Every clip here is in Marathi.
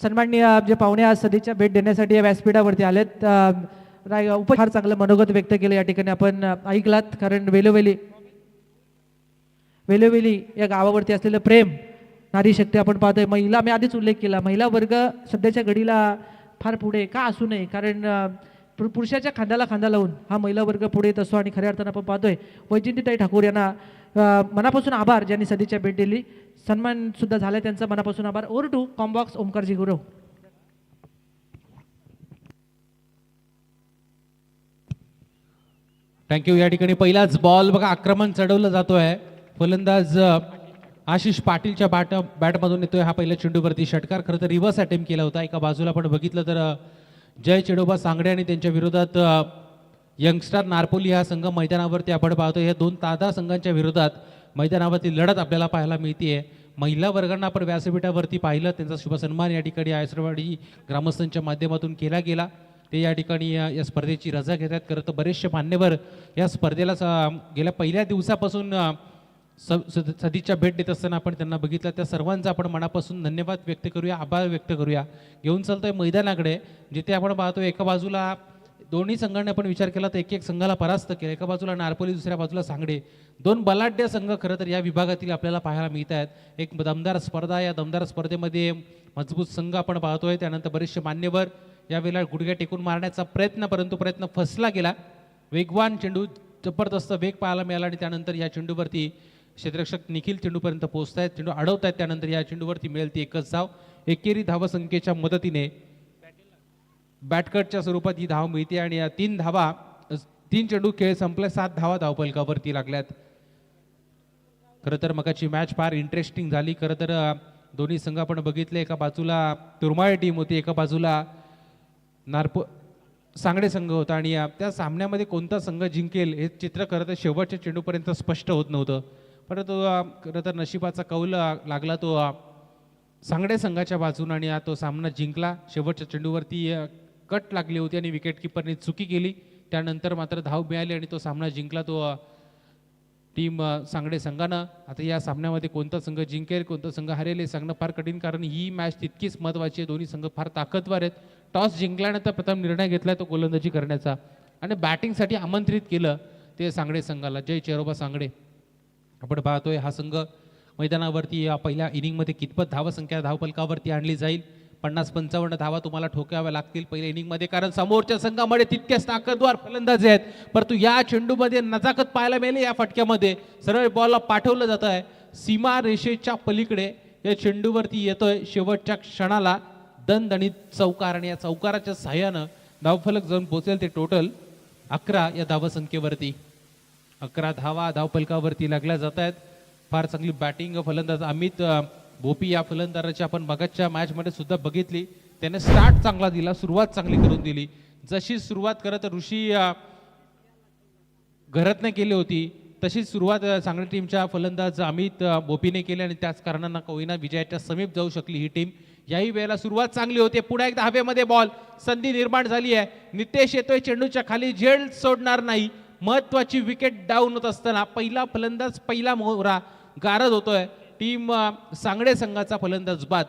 सन्माननीय जे पाहुणे आज सदिच्छा भेट देण्यासाठी या व्यासपीठावरती आलेत, फार चांगलं मनोगत व्यक्त केलं या ठिकाणी आपण ऐकलात. कारण वेलोवेली वेलोवेली या गावावरती असलेलं प्रेम, नारी शक्ती आपण पाहतोय. महिला, मी आधीच उल्लेख केला, महिला वर्ग सध्याच्या घडीला फार पुढे का असू नये, कारण पुरुषाच्या खांद्याला खांदा लावून हा महिला वर्ग पुढे येत असतो. आणि खऱ्या अर्थानं आपण पाहतोय वैजयंतीताई ठाकूर यांना मनापासून आभार, ज्यांनी सदिच्छा भेट दिली. सन्मान सुद्धा झाला त्यांचा, मनापासून आभार. Over to combox Omkarji Gurav. Thank you. या ठिकाणी पहिलाच बॉल बघा आक्रमण चढवलं जातोय. फलंदाज आशिष पाटीलच्या बॅटमधून येतोय हा पहिल्या चेंडूवरती षटकार. खरं तर रिव्हर्स अटेम्प्ट केला होता. एका बाजूला आपण बघितलं तर जय चेडोबा सांगडे आणि त्यांच्या विरोधात यंगस्टर नारपोली हा संघ मैदानावरती आपण पाहतो. या दोन तादा संघांच्या विरोधात मैदानावरती लढत आपल्याला पाहायला मिळते. महिला वर्गांना आपण व्यासपीठावरती पाहिलं, त्यांचा शुभ सन्मान या ठिकाणी आयसरवाडी ग्रामस्थांच्या माध्यमातून केला गेला. ते या ठिकाणी या स्पर्धेची रजा घेतात. खरं तर बरेचसे मान्यवर या स्पर्धेला गेल्या पहिल्या दिवसापासून सदिच्छा भेट देत असताना आपण त्यांना बघितलं. त्या सर्वांचा आपण मनापासून धन्यवाद व्यक्त करूया, आभार व्यक्त करूया. घेऊन चालतोय मैदानाकडे, जिथे आपण पाहतो एका बाजूला दोन्ही संघांनी आपण विचार केला तर एक एक संघाला परास्त केलं. एका बाजूला नारपोली, दुसऱ्या बाजूला सांगडे. दोन बलाढ्य संघ खरं तर या विभागातील आपल्याला पाहायला मिळत आहेत. एक दमदार स्पर्धा, या दमदार स्पर्धेमध्ये मजबूत संघ आपण पाहतोय. त्यानंतर बरेचसे मान्यवर यावेळेला गुडघ्या टेकून मारण्याचा प्रयत्न, परंतु प्रयत्न फसला गेला. वेगवान चेंडू, जबरदस्त वेग पाहायला मिळाला. आणि त्यानंतर या चेंडूवरती क्षेत्ररक्षक निखिल चेंडूपर्यंत पोहोचत आहेत, चेंडू अडवत आहेत. त्यानंतर या चेंडूवरती मिळेल ती एकच धाव. एकेरी धावसंख्येच्या मदतीने बॅटकटच्या स्वरूपात ही धाव मिळते. आणि या 3 धावा, 3 चेंडू खेळ संपले, 7 धावा धावफलकावरती लागल्यात. खरं तर मगाची मॅच फार इंटरेस्टिंग झाली. खरं तर दोन्ही संघ आपण बघितले, एका बाजूला तुरमाळे टीम होती, एका बाजूला सांगडे संघ होता. आणि त्या सामन्यामध्ये कोणता संघ जिंकेल हे चित्र खरं तर शेवटच्या चेंडूपर्यंत स्पष्ट होत नव्हतं. परंतु खरं तर नशिबाचा कौल लागला तो सांगडे संघाच्या बाजून आणि तो सामना जिंकला. शेवटच्या चेंडूवरती कट लागली होती आणि विकेटकीपरने चुकी केली. त्यानंतर मात्र धाव मिळाली आणि तो सामना जिंकला तो टीम सांगडे संघानं. आता या सामन्यामध्ये कोणता संघ जिंकेल, कोणता संघ हरेल हे सांगणं फार कठीण, कारण ही मॅच तितकीच महत्त्वाची आहे. दोन्ही संघ फार ताकदवर आहेत. टॉस जिंकल्यानंतर प्रथम निर्णय घेतला तो गोलंदाजी करण्याचा आणि बॅटिंगसाठी आमंत्रित केलं ते सांगडे संघाला. जय चेरोबा सांगडे. आपण पाहतोय हा संघ मैदानावरती या पहिल्या इनिंगमध्ये कितपत धावसंख्या धावफलकावरती आणली जाईल. 50-55 धावा तुम्हाला ठोकाव्या लागतील पहिल्या इनिंगमध्ये, कारण समोरच्या संघामध्ये तितक्याच ताकदवार फलंदाज आहेत. परंतु या चेंडूमध्ये नजाकत पाहायला मिळेल. या फटक्यामध्ये सरळ बॉलला पाठवलं जात आहे सीमा रेषेच्या पलीकडे. या चेंडूवरती येतोय शेवटच्या क्षणाला दणदणीत चौकार आणि या चौकाराच्या सहाय्यानं धावफलक जाऊन पोहोचेल ते टोटल 11 या धावसंख्येवरती. 11 धावा धावफलकावरती लागल्या जात आहेत. फार चांगली बॅटिंग फलंदाज अमित भोपी या फलंदाजाची आपण मगाच्या मॅचमध्ये सुद्धा बघितली. त्याने स्टार्ट चांगला दिला, सुरुवात चांगली करून दिली. जशी सुरुवात करत ऋषी घरतने केली होती तशी सुरुवात सांगली टीमच्या फलंदाज अमित भोपीने केली आणि त्याच कारणांना कोयना विजयाच्या समीप जाऊ शकली ही टीम. याही वेळेला सुरुवात चांगली होते. पुन्हा एकदा हवेमध्ये बॉल, संधी निर्माण झाली आहे. नितेश येतोय चेंडूच्या खाली, झेल सोडणार नाही. महत्वाची विकेट डाऊन होत असताना पहिला फलंदाज, पहिला मोहरा गारद होतोय. टीम सांगडे संघाचा फलंदाज बाद.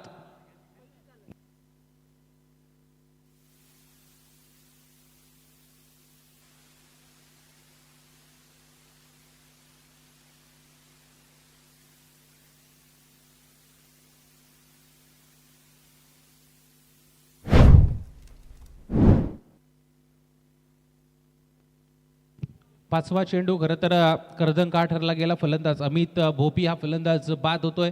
पाचवा चेंडू खरं तर कर्दनका ठरला गेला. फलंदाज अमित भोपी हा फलंदाज बाद होतोय.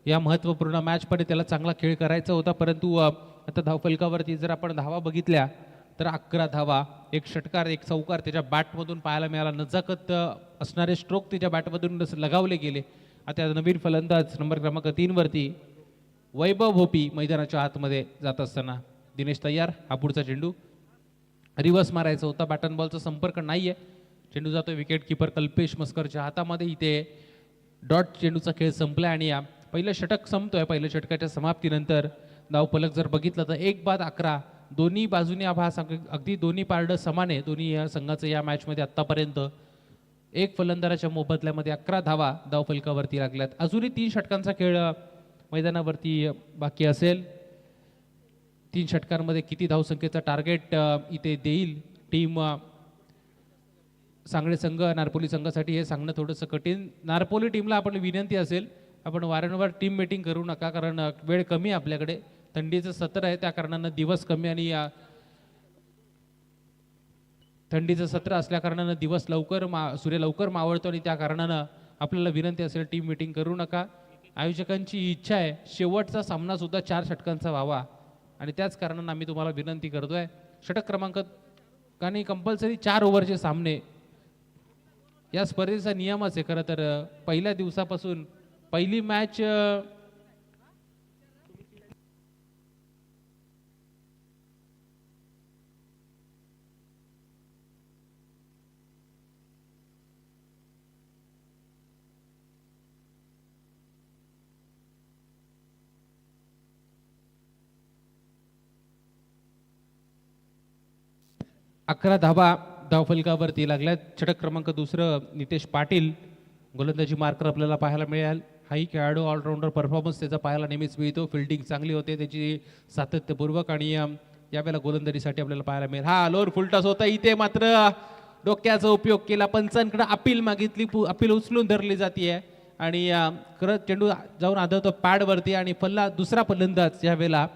या महत्त्वपूर्ण मॅचमध्ये त्याला चांगला खेळ करायचा होता, परंतु आता धावफलकावरती जर आपण धावा बघितल्या तर 11 धावा, एक षटकार, एक चौकार त्याच्या बॅटमधून पाहायला मिळाला. नजाकत असणारे स्ट्रोक त्याच्या बॅटमधून लगावले गेले. आता नवीन फलंदाज नंबर क्रमांक 3 वरती वैभव भोपी मैदानाच्या आतमध्ये जात असताना. दिनेश तयार. हा पुढचा चेंडू रिव्हर्स मारायचा होता, बॅट अँड बॉलचा संपर्क नाहीये. चेंडू जातो विकेट किपर कल्पेश मस्करच्या हातामध्ये. इथे डॉट चेंडूचा खेळ संपला आणि या पहिलं षटक संपतोय. पहिल्या षटकाच्या समाप्तीनंतर धावफलक जर बघितलं तर 1 बाद 11. दोन्ही बाजूने अगदी दोन्ही पारडं समान आहे. दोन्ही संघाचं या मॅचमध्ये आत्तापर्यंत एक फलंदाजाच्या मोबदल्यामध्ये 11 धावा धावफलकावरती लागल्यात. अजूनही 3 षटकांचा खेळ मैदानावरती बाकी असेल. 3 षटकांमध्ये किती धावसंख्येचा टार्गेट इथे देईल टीम सांगडे संघ नारपोली संघासाठी हे सांगणं थोडंसं कठीण. नारपोली टीमला आपण विनंती असेल, आपण वारंवार टीम मीटिंग करू नका, कारण वेळ कमी आहे आपल्याकडे. थंडीचं सत्र आहे, त्या कारणानं दिवस कमी आणि थंडीचं सत्र असल्या कारणानं दिवस लवकर सूर्य लवकर मावळतो आणि त्या कारणानं आपल्याला विनंती असेल टीम मीटिंग करू नका. आयोजकांची इच्छा आहे शेवटचा सामना सुद्धा 4 षटकांचा व्हावा आणि त्याच कारणानं आम्ही तुम्हाला विनंती करतोय. षटक क्रमांक आणि कंपल्सरी 4 ओव्हरचे सामने या स्पर्धेचा नियमच आहे. खरं तर पहिल्या दिवसापासून पहिली मॅच अकरा धावा धावफलकावरती लागल्यात. षटक क्रमांक दुसरं नितेश पाटील, गोलंदाजी मार्कर आपल्याला पाहायला मिळेल. हाही खेळाडू ऑलराऊंडर परफॉर्मन्स त्याचा पाहायला नेहमीच मिळतो. फिल्डिंग चांगली होते त्याची सातत्यपूर्वक आणि यावेळेला गोलंदाजीसाठी आपल्याला पाहायला मिळेल. हा लोअर फुलटॉस होता, इथे मात्र डोक्याचा उपयोग केला. पंचांकडे अपील मागितली, अपील उचलून धरली जाते आणि खरंच चेंडू जाऊन आदळतो पॅडवरती आणि दुसरा फलंदाज यावेळेला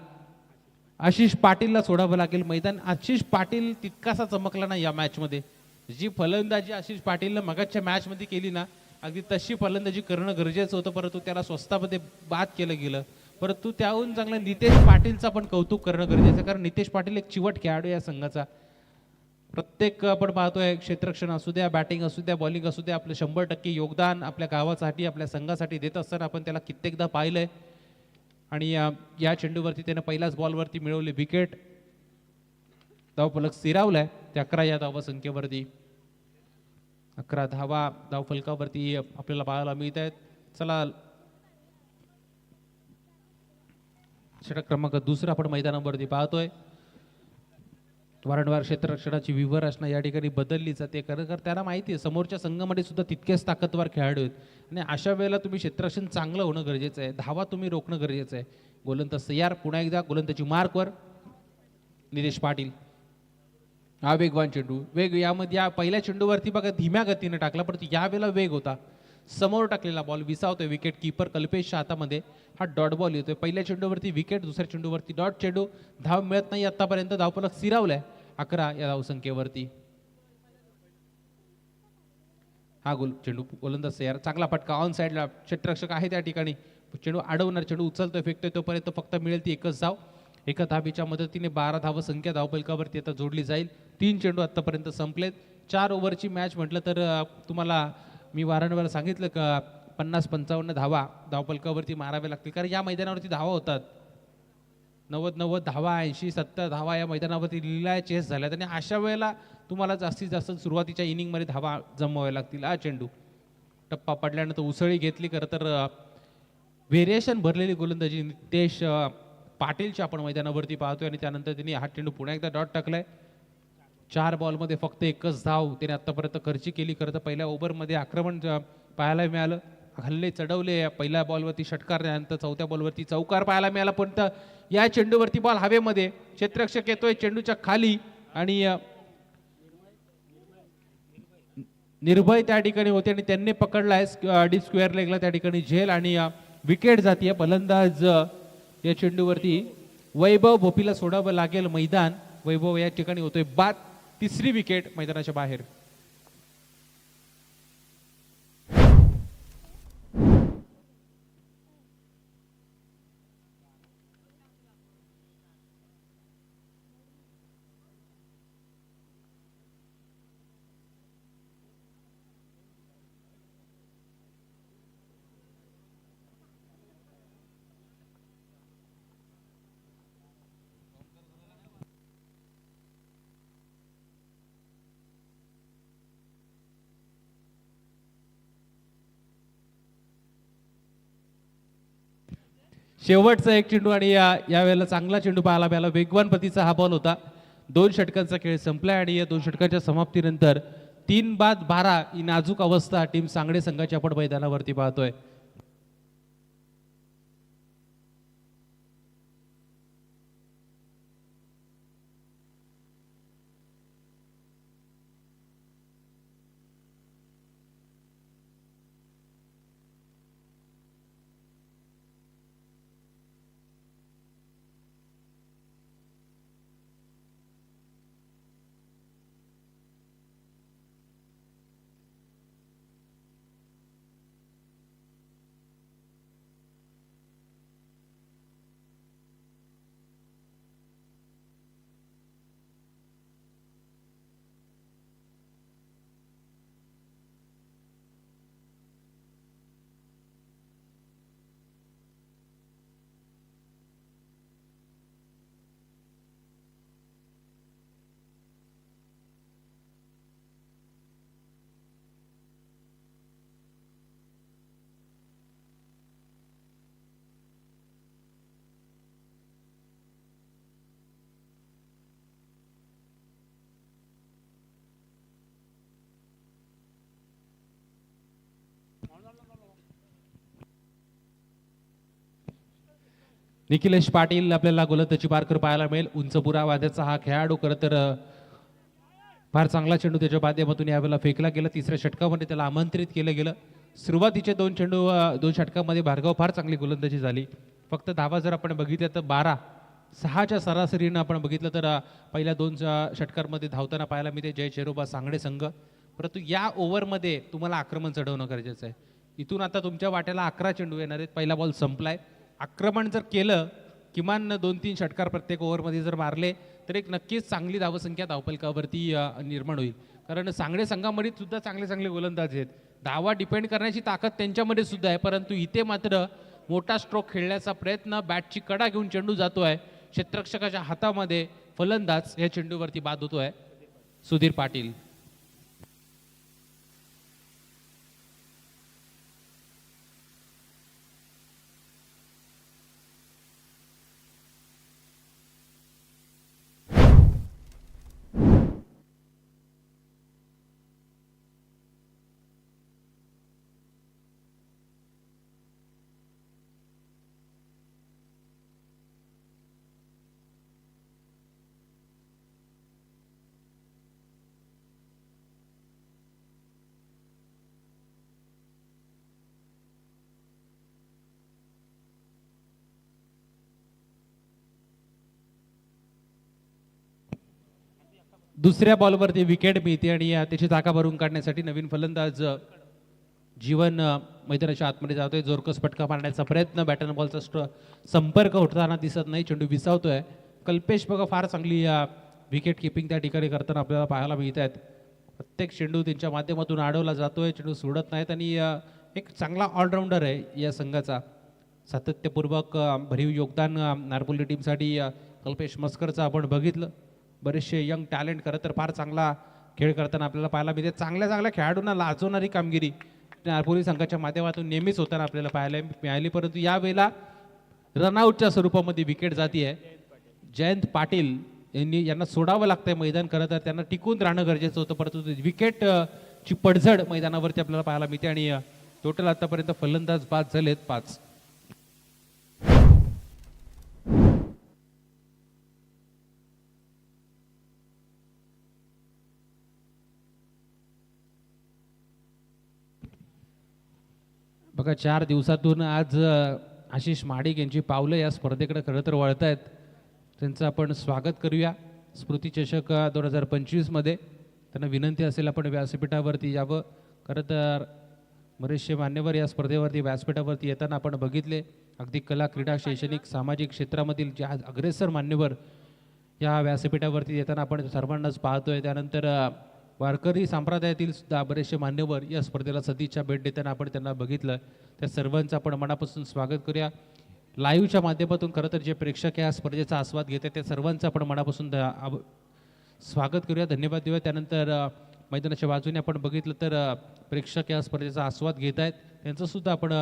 आशिष पाटीलला सोडावं लागेल मैदान. आशिष पाटील तितकासा चमकला नाही या मॅचमध्ये. जी फलंदाजी आशिष पाटीलनं मगाच्या मॅचमध्ये केली ना, अगदी तशी फलंदाजी करणं गरजेचं होतं, परंतु त्याला स्वस्तामध्ये बाद केलं गेलं. परंतु त्याहून चांगलं नितेश पाटीलचं पण कौतुक करणं गरजेचं आहे, कारण नितेश पाटील एक चिवट खेळाडू या संघाचा. प्रत्येक आपण पाहतोय क्षेत्ररक्षण असू द्या, बॅटिंग असू द्या, बॉलिंग असू द्या, आपलं 100% योगदान आपल्या गावासाठी आपल्या संघासाठी देत असताना आपण त्याला कित्येकदा पाहिलंय. आणि या चेंडूवरती त्यानं पहिल्याच बॉलवरती मिळवले विकेट. धावफलक स्थिरावलाय त्या 11 या धावसंख्येवरती. 11 धावा धावफलकावरती आपल्याला पाहायला मिळत आहेत. चला षटक क्रमांक दुसरा आपण मैदानावरती पाहतोय. वारंवार क्षेत्ररक्षणाची विवर रचना या ठिकाणी बदलली जाते, कारण त्याला माहिती आहे समोरच्या संघामध्ये सुद्धा तितकेच ताकदवार खेळाडू आहेत आणि अशा वेळेला तुम्ही क्षेत्ररक्षण चांगलं होणं गरजेचं आहे. धावा तुम्ही रोखणं गरजेचं आहे. गोलंदाज तयार, पुन्हा एकदा गोलंदाजी मार्कवर नितेश पाटील. हा वेगवान चेंडू, वेग यामध्ये या पहिल्या चेंडूवरती बघा धीम्या गतीने टाकला, परंतु यावेळेला वेग होता. समोर टाकलेला बॉल विसावतोय विकेट किपर कल्पेशच्या हातामध्ये. हा डॉट बॉल येतोय. पहिल्या चेंडूवरती विकेट, दुसऱ्या चेंडूवरती डॉट चेंडू. धाव मिळत नाही आतापर्यंत. धावफलक स्थिरावलाय 11 या धावसंख्येवरती. हा चेंडू गोलंदाज तयार, चांगला फटका ऑन साईडला. क्षेत्ररक्षक आहे त्या ठिकाणी, चेंडू अडवणार, चेंडू उचलतोय फेकतोय, तोपर्यंत फक्त मिळेल ती एकच धाव. एका धाबीच्या मदतीने 12 धावसंख्या धावफलकावरती आता जोडली जाईल. 3 चेंडू आतापर्यंत संपलेत. 4 ओव्हरची मॅच म्हटलं तर तुम्हाला मी वारंवार सांगितलं का 50-55 धावा धावफलकावरती माराव्या लागतील, कारण या मैदानावरती धावा होतात. 90 धावा, 80-70 धावा या मैदानावरती लिहिल्या चेस झाल्यात आणि अशा वेळेला तुम्हाला जास्तीत जास्त सुरुवातीच्या इनिंगमध्ये धावा जमवाव्या लागतील. हा चेंडू टप्पा पडल्यानंतर उसळी घेतली. खरं तर व्हेरिएशन भरलेली गोलंदाजी नितेश पाटीलच्या आपण मैदानावरती पाहतोय आणि त्यानंतर त्यांनी हा चेंडू पुन्हा एकदा डॉट टाकलाय. 4 बॉलमध्ये फक्त एकच धाव त्याने आतापर्यंत खर्ची केली. खरं तर पहिल्या ओव्हरमध्ये आक्रमण पाहायला मिळालं, हल्ले चढवले. पहिल्या बॉलवरती षटकार, त्यानंतर चौथ्या बॉलवरती चौकार पाहायला मिळाला, पण या चेंडूवरती बॉल हवेमध्ये. क्षेत्ररक्षक येतोय चेंडूच्या खाली आणि निर्भय त्या ठिकाणी होते आणि त्यांनी पकडलाय डीप स्क्वेअर लेगला त्या ठिकाणी झेल आणि विकेट जातीय. फलंदाज या चेंडूवरती वैभव भोपीला सोडावं लागेल मैदान. वैभव या ठिकाणी होतोय बाद. 3री विकेट मैदानाच्या बाहेर. शेवटचा एक चेंडू आणि यावेळेला चांगला चेंडू पाहायला मिळाला. वेगवान पतीचा हा बॉल होता. 2 षटकांचा खेळ संपलाय आणि या 2 षटकांच्या समाप्तीनंतर 3 बाद 12 ही नाजूक अवस्था टीम सांगडे संघाची आपण मैदानावरती पाहतोय. निखिलेश पाटील आपल्याला गोलंदाजी मार्कर पाहायला मिळेल. उंचपुरा वाद्याचा हा खेळाडू खरं तर फार चांगला चेंडू त्याच्या माध्यमातून यावेळेला फेकला गेला. तिसऱ्या षटकामध्ये त्याला आमंत्रित केलं गेलं. सुरुवातीचे दोन चेंडू दोन षटकामध्ये भार्गव फार चांगली गोलंदाजी झाली. फक्त धावा जर आपण बघितल्या तर 12-6च्या सरासरीनं आपण बघितलं तर पहिल्या दोन षटकांमध्ये धावताना पाहायला मिळते जय चेरोबा सांगडे संघ. परंतु या ओव्हरमध्ये तुम्हाला आक्रमण चढवणं गरजेचं आहे. इथून आता तुमच्या वाट्याला 11 चेंडू येणार आहेत. पहिला बॉल संपलाय. आक्रमण जर केलं किमान 2-3 षटकार प्रत्येक ओव्हरमध्ये जर मारले तर एक नक्कीच चांगली धावसंख्या धावफलकावरती निर्माण होईल. कारण सांगडे संघामध्ये सुद्धा चांगले चांगले गोलंदाज आहेत. धावा डिपेंड करण्याची ताकद त्यांच्यामध्ये सुद्धा आहे. परंतु इथे मात्र मोठा स्ट्रोक खेळण्याचा प्रयत्न, बॅटची कडा घेऊन चेंडू जातोय क्षेत्ररक्षकाच्या हातामध्ये. फलंदाज या चेंडूवरती बाद होतोय सुधीर पाटील. दुसऱ्या बॉलवरती विकेट मिळते आणि त्याची जागा भरून काढण्यासाठी नवीन फलंदाज जीवन मैदानाच्या आतमध्ये जातोय. जोरकस फटका मारण्याचा प्रयत्न, बॅटन बॉलचा संपर्क होताना दिसत नाही. चेंडू विसावतोय. कल्पेश बघा फार चांगली विकेट किपिंग त्या ठिकाणी करताना आपल्याला पाहायला मिळत आहेत. प्रत्येक चेंडू त्यांच्या माध्यमातून अडवला जातोय. चेंडू सोडत नाहीत आणि एक चांगला ऑलराऊंडर आहे या संघाचा. सातत्यपूर्वक भरीव योगदान नारपोली टीमसाठी कल्पेश मस्करचं आपण बघितलं. बरेचसे यंग टॅलेंट खरं तर फार चांगला खेळ करताना आपल्याला पाहायला मिळते. चांगल्या चांगल्या खेळाडूंना लाजवणारी कामगिरी नारपोली संघाच्या माध्यमातून नेहमीच होताना आपल्याला पाहायला मिळाली. परंतु यावेळेला रनआउटच्या स्वरूपामध्ये विकेट जाती आहे. जयंत पाटील यांना सोडावं लागतंय मैदान. खरं तर त्यांना टिकून राहणं गरजेचं होतं. परंतु विकेट ची पडझड मैदानावरती आपल्याला पाहायला मिळते आणि टोटल आतापर्यंत फलंदाज बाद झालेत 5. बघा 4 दिवसातून आज आशिष महाडिक यांची पावलं या स्पर्धेकडे खरं तर वळत आहेत. त्यांचं आपण स्वागत करूया. स्मृती चषक 2025 मध्ये त्यांना विनंती असेल आपण व्यासपीठावरती यावं. खरं तर बरेचसे मान्यवर या स्पर्धेवरती व्यासपीठावरती येताना आपण बघितले. अगदी कला, क्रीडा, शैक्षणिक, सामाजिक क्षेत्रामधील जे अग्रेसर मान्यवर या व्यासपीठावरती येताना आपण सर्वांनाच पाहतोय. त्यानंतर वारकरी संप्रदायातील सुद्धा बरेचसे मान्यवर या स्पर्धेला सदिच्छा भेट देताना आपण त्यांना बघितलं. त्या सर्वांचं आपण मनापासून स्वागत करूया. लाईव्हच्या माध्यमातून खरं तर जे प्रेक्षक या स्पर्धेचा आस्वाद घेत आहेत त्या सर्वांचं आपण मनापासून स्वागत करूया, धन्यवाद देऊया. त्यानंतर मैदानाच्या बाजूने आपण बघितलं तर प्रेक्षक या स्पर्धेचा आस्वाद घेत आहेत, त्यांचंसुद्धा आपण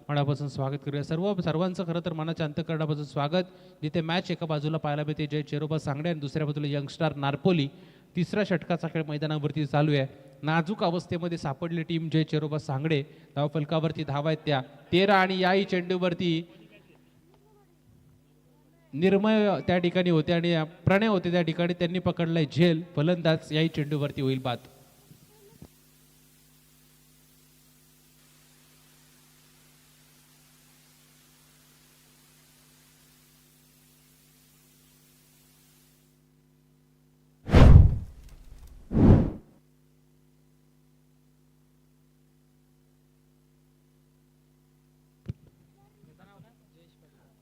मनापासून स्वागत करूया. सर्वांचं खरं तर मनाच्या अंतःकरणापासून स्वागत. जिथे मॅच एका बाजूला पाहायला मिळते जय चेरोबा सांगडे आणि दुसऱ्या बाजूला यंगस्टार नारपोली. तिसऱ्या षटकाचा खेळ मैदानावरती चालू आहे. नाजूक अवस्थेमध्ये सापडली टीम जय चेरोबा सांगडे. धावफलकावरती धावा आहेत त्या 13 आणि याही चेंडूवरती निर्मय त्या ठिकाणी होते आणि प्रणय होते त्या ठिकाणी. त्यांनी पकडलाय झेल. फलंदाज याही चेंडूवरती होईल बाद.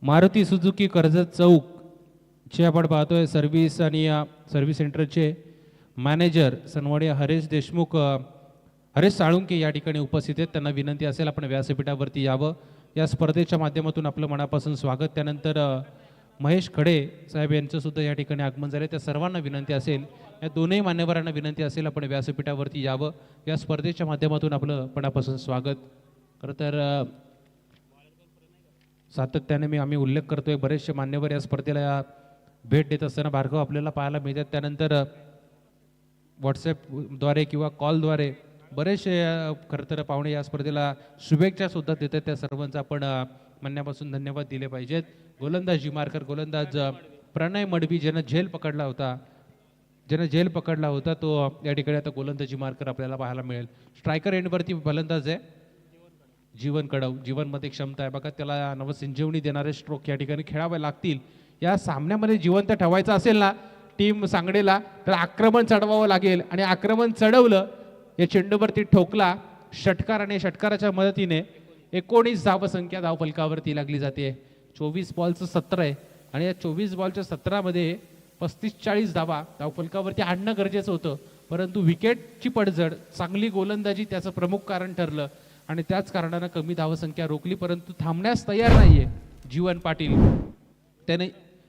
मारुती सुझुकी कर्जत चौक चे आपण पाहतोय सर्व्हिस आणि सर्व्हिस सेंटरचे मॅनेजर सनवाडी हरेश देशमुख, हरेश साळुंके या ठिकाणी उपस्थित आहेत. त्यांना विनंती असेल आपण व्यासपीठावरती यावं. या स्पर्धेच्या माध्यमातून आपलं मनापासून स्वागत. त्यानंतर महेश खडे साहेब यांचं सुद्धा या ठिकाणी आगमन झाले. त्या सर्वांना विनंती असेल, या दोनही मान्यवरांना विनंती असेल आपण व्यासपीठावरती यावं. या स्पर्धेच्या माध्यमातून आपलं मनापासून स्वागत. खरं तर सातत्याने आम्ही उल्लेख करतोय, बरेचसे मान्यवर या स्पर्धेला भेट देत असताना भार्गव आपल्याला पाहायला मिळतात. त्यानंतर व्हॉट्सॲपद्वारे किंवा कॉलद्वारे बरेचसे खरं तर पाहुणे या स्पर्धेला शुभेच्छा सुद्धा देतात. त्या सर्वांचं आपण म्हणण्यापासून धन्यवाद दिले पाहिजेत. गोलंदाज मार्कर गोलंदाज प्रणय मडवी ज्यानं झेल पकडला होता, तो या ठिकाणी आता गोलंदाजी मार्कर आपल्याला पाहायला मिळेल. स्ट्रायकर एंडवरती फलंदाज आहे जीवन कडव. जीवनमध्ये क्षमता आहे बघा, त्याला नवसंजीवनी देणारे स्ट्रोक या ठिकाणी खेळावे लागतील. या सामन्यामध्ये जिवंत ठेवायचं असेल ना टीम सांगडेला, तर आक्रमण चढवावं लागेल. आणि आक्रमण चढवलं, या चेंडूवरती ठोकला षटकार आणि षटकाराच्या मदतीने 19 धावसंख्या धावफलकावरती लागली जाते. 24 बॉलचं 17 आहे आणि या 24 बॉलच्या 17मध्ये 35-40 धावा धावफलकावरती आणणं गरजेचं होतं, परंतु विकेटची पडझड, चांगली गोलंदाजी त्याचं प्रमुख कारण ठरलं आणि त्याच कारणानं कमी धावसंख्या रोखली. परंतु थांबण्यास तयार नाहीये जीवन पाटील,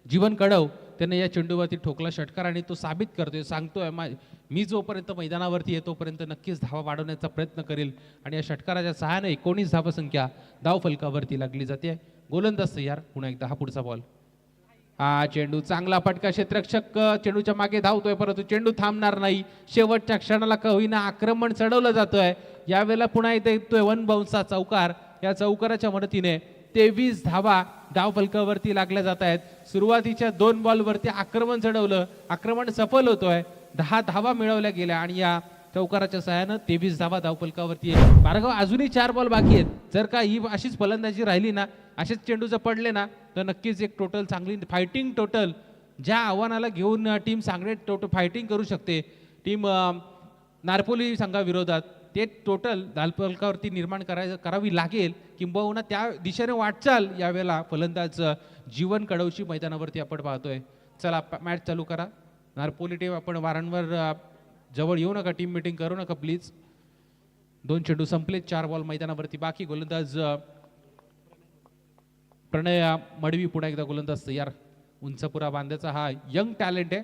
जीवन कडव त्याने या चेंडूवरती ठोकला षटकार आणि तो साबित करतोय, सांगतोय मी जोपर्यंत मैदानावरती आहे तोपर्यंत नक्कीच धावा वाढवण्याचा प्रयत्न करेल. आणि या षटकाराच्या सहाय्याने 19 धावसंख्या धावफलकावरती लागली जाते. गोलंदाज तयार. पुन्हा एकदा हा पुढचा बॉल. हा चेंडू चांगला फटका, क्षेत्ररक्षक चेंडूच्या मागे धावतोय परंतु चेंडू थांबणार नाही. शेवटच्या क्षणाला का होईना आक्रमण चढवलं जातोय. यावेळेला पुन्हा इथे येतोय वन बाउन्सचा चौकार. या चौकाराच्या मदतीने 23 धावा धावफलकावरती लागल्या जात आहेत. सुरुवातीच्या 2 बॉलवरती आक्रमण चढवलं, आक्रमण सफल होतोय. 10 धावा मिळवल्या गेल्या आणि या चौकाराच्या सहाय्यानं 23 धावा धावफलकावरती आहे. भार्गव अजूनही 4 बॉल बाकी आहेत. जर का ही अशीच फलंदाजी राहिली ना, असेच चेंडू जर पडले ना, तर नक्कीच एक टोटल चांगली फायटिंग टोटल ज्या आव्हानाला घेऊन टीम सांगणे फायटिंग करू शकते टीम नारपोली संघाविरोधात, ते टोटल धावफलकावरती निर्माण करावी लागेल. किंबहुना त्या दिशेने वाटचाल यावेळेला फलंदाज जीवन कडवची मैदानावरती आपण पाहतोय. चला मॅच चालू करा. नारपोली टीम आपण वारंवार जवळ येऊ नका, टीम मीटिंग करू नका प्लीज. 2 चेंडू संपले, 4 बॉल मैदानावरती बाकी. गोलंदाज प्रणय मडवी पुन्हा एकदा गोलंदाज तयार. उंचपुरा बांध्याचा हा यंग टॅलेंट आहे,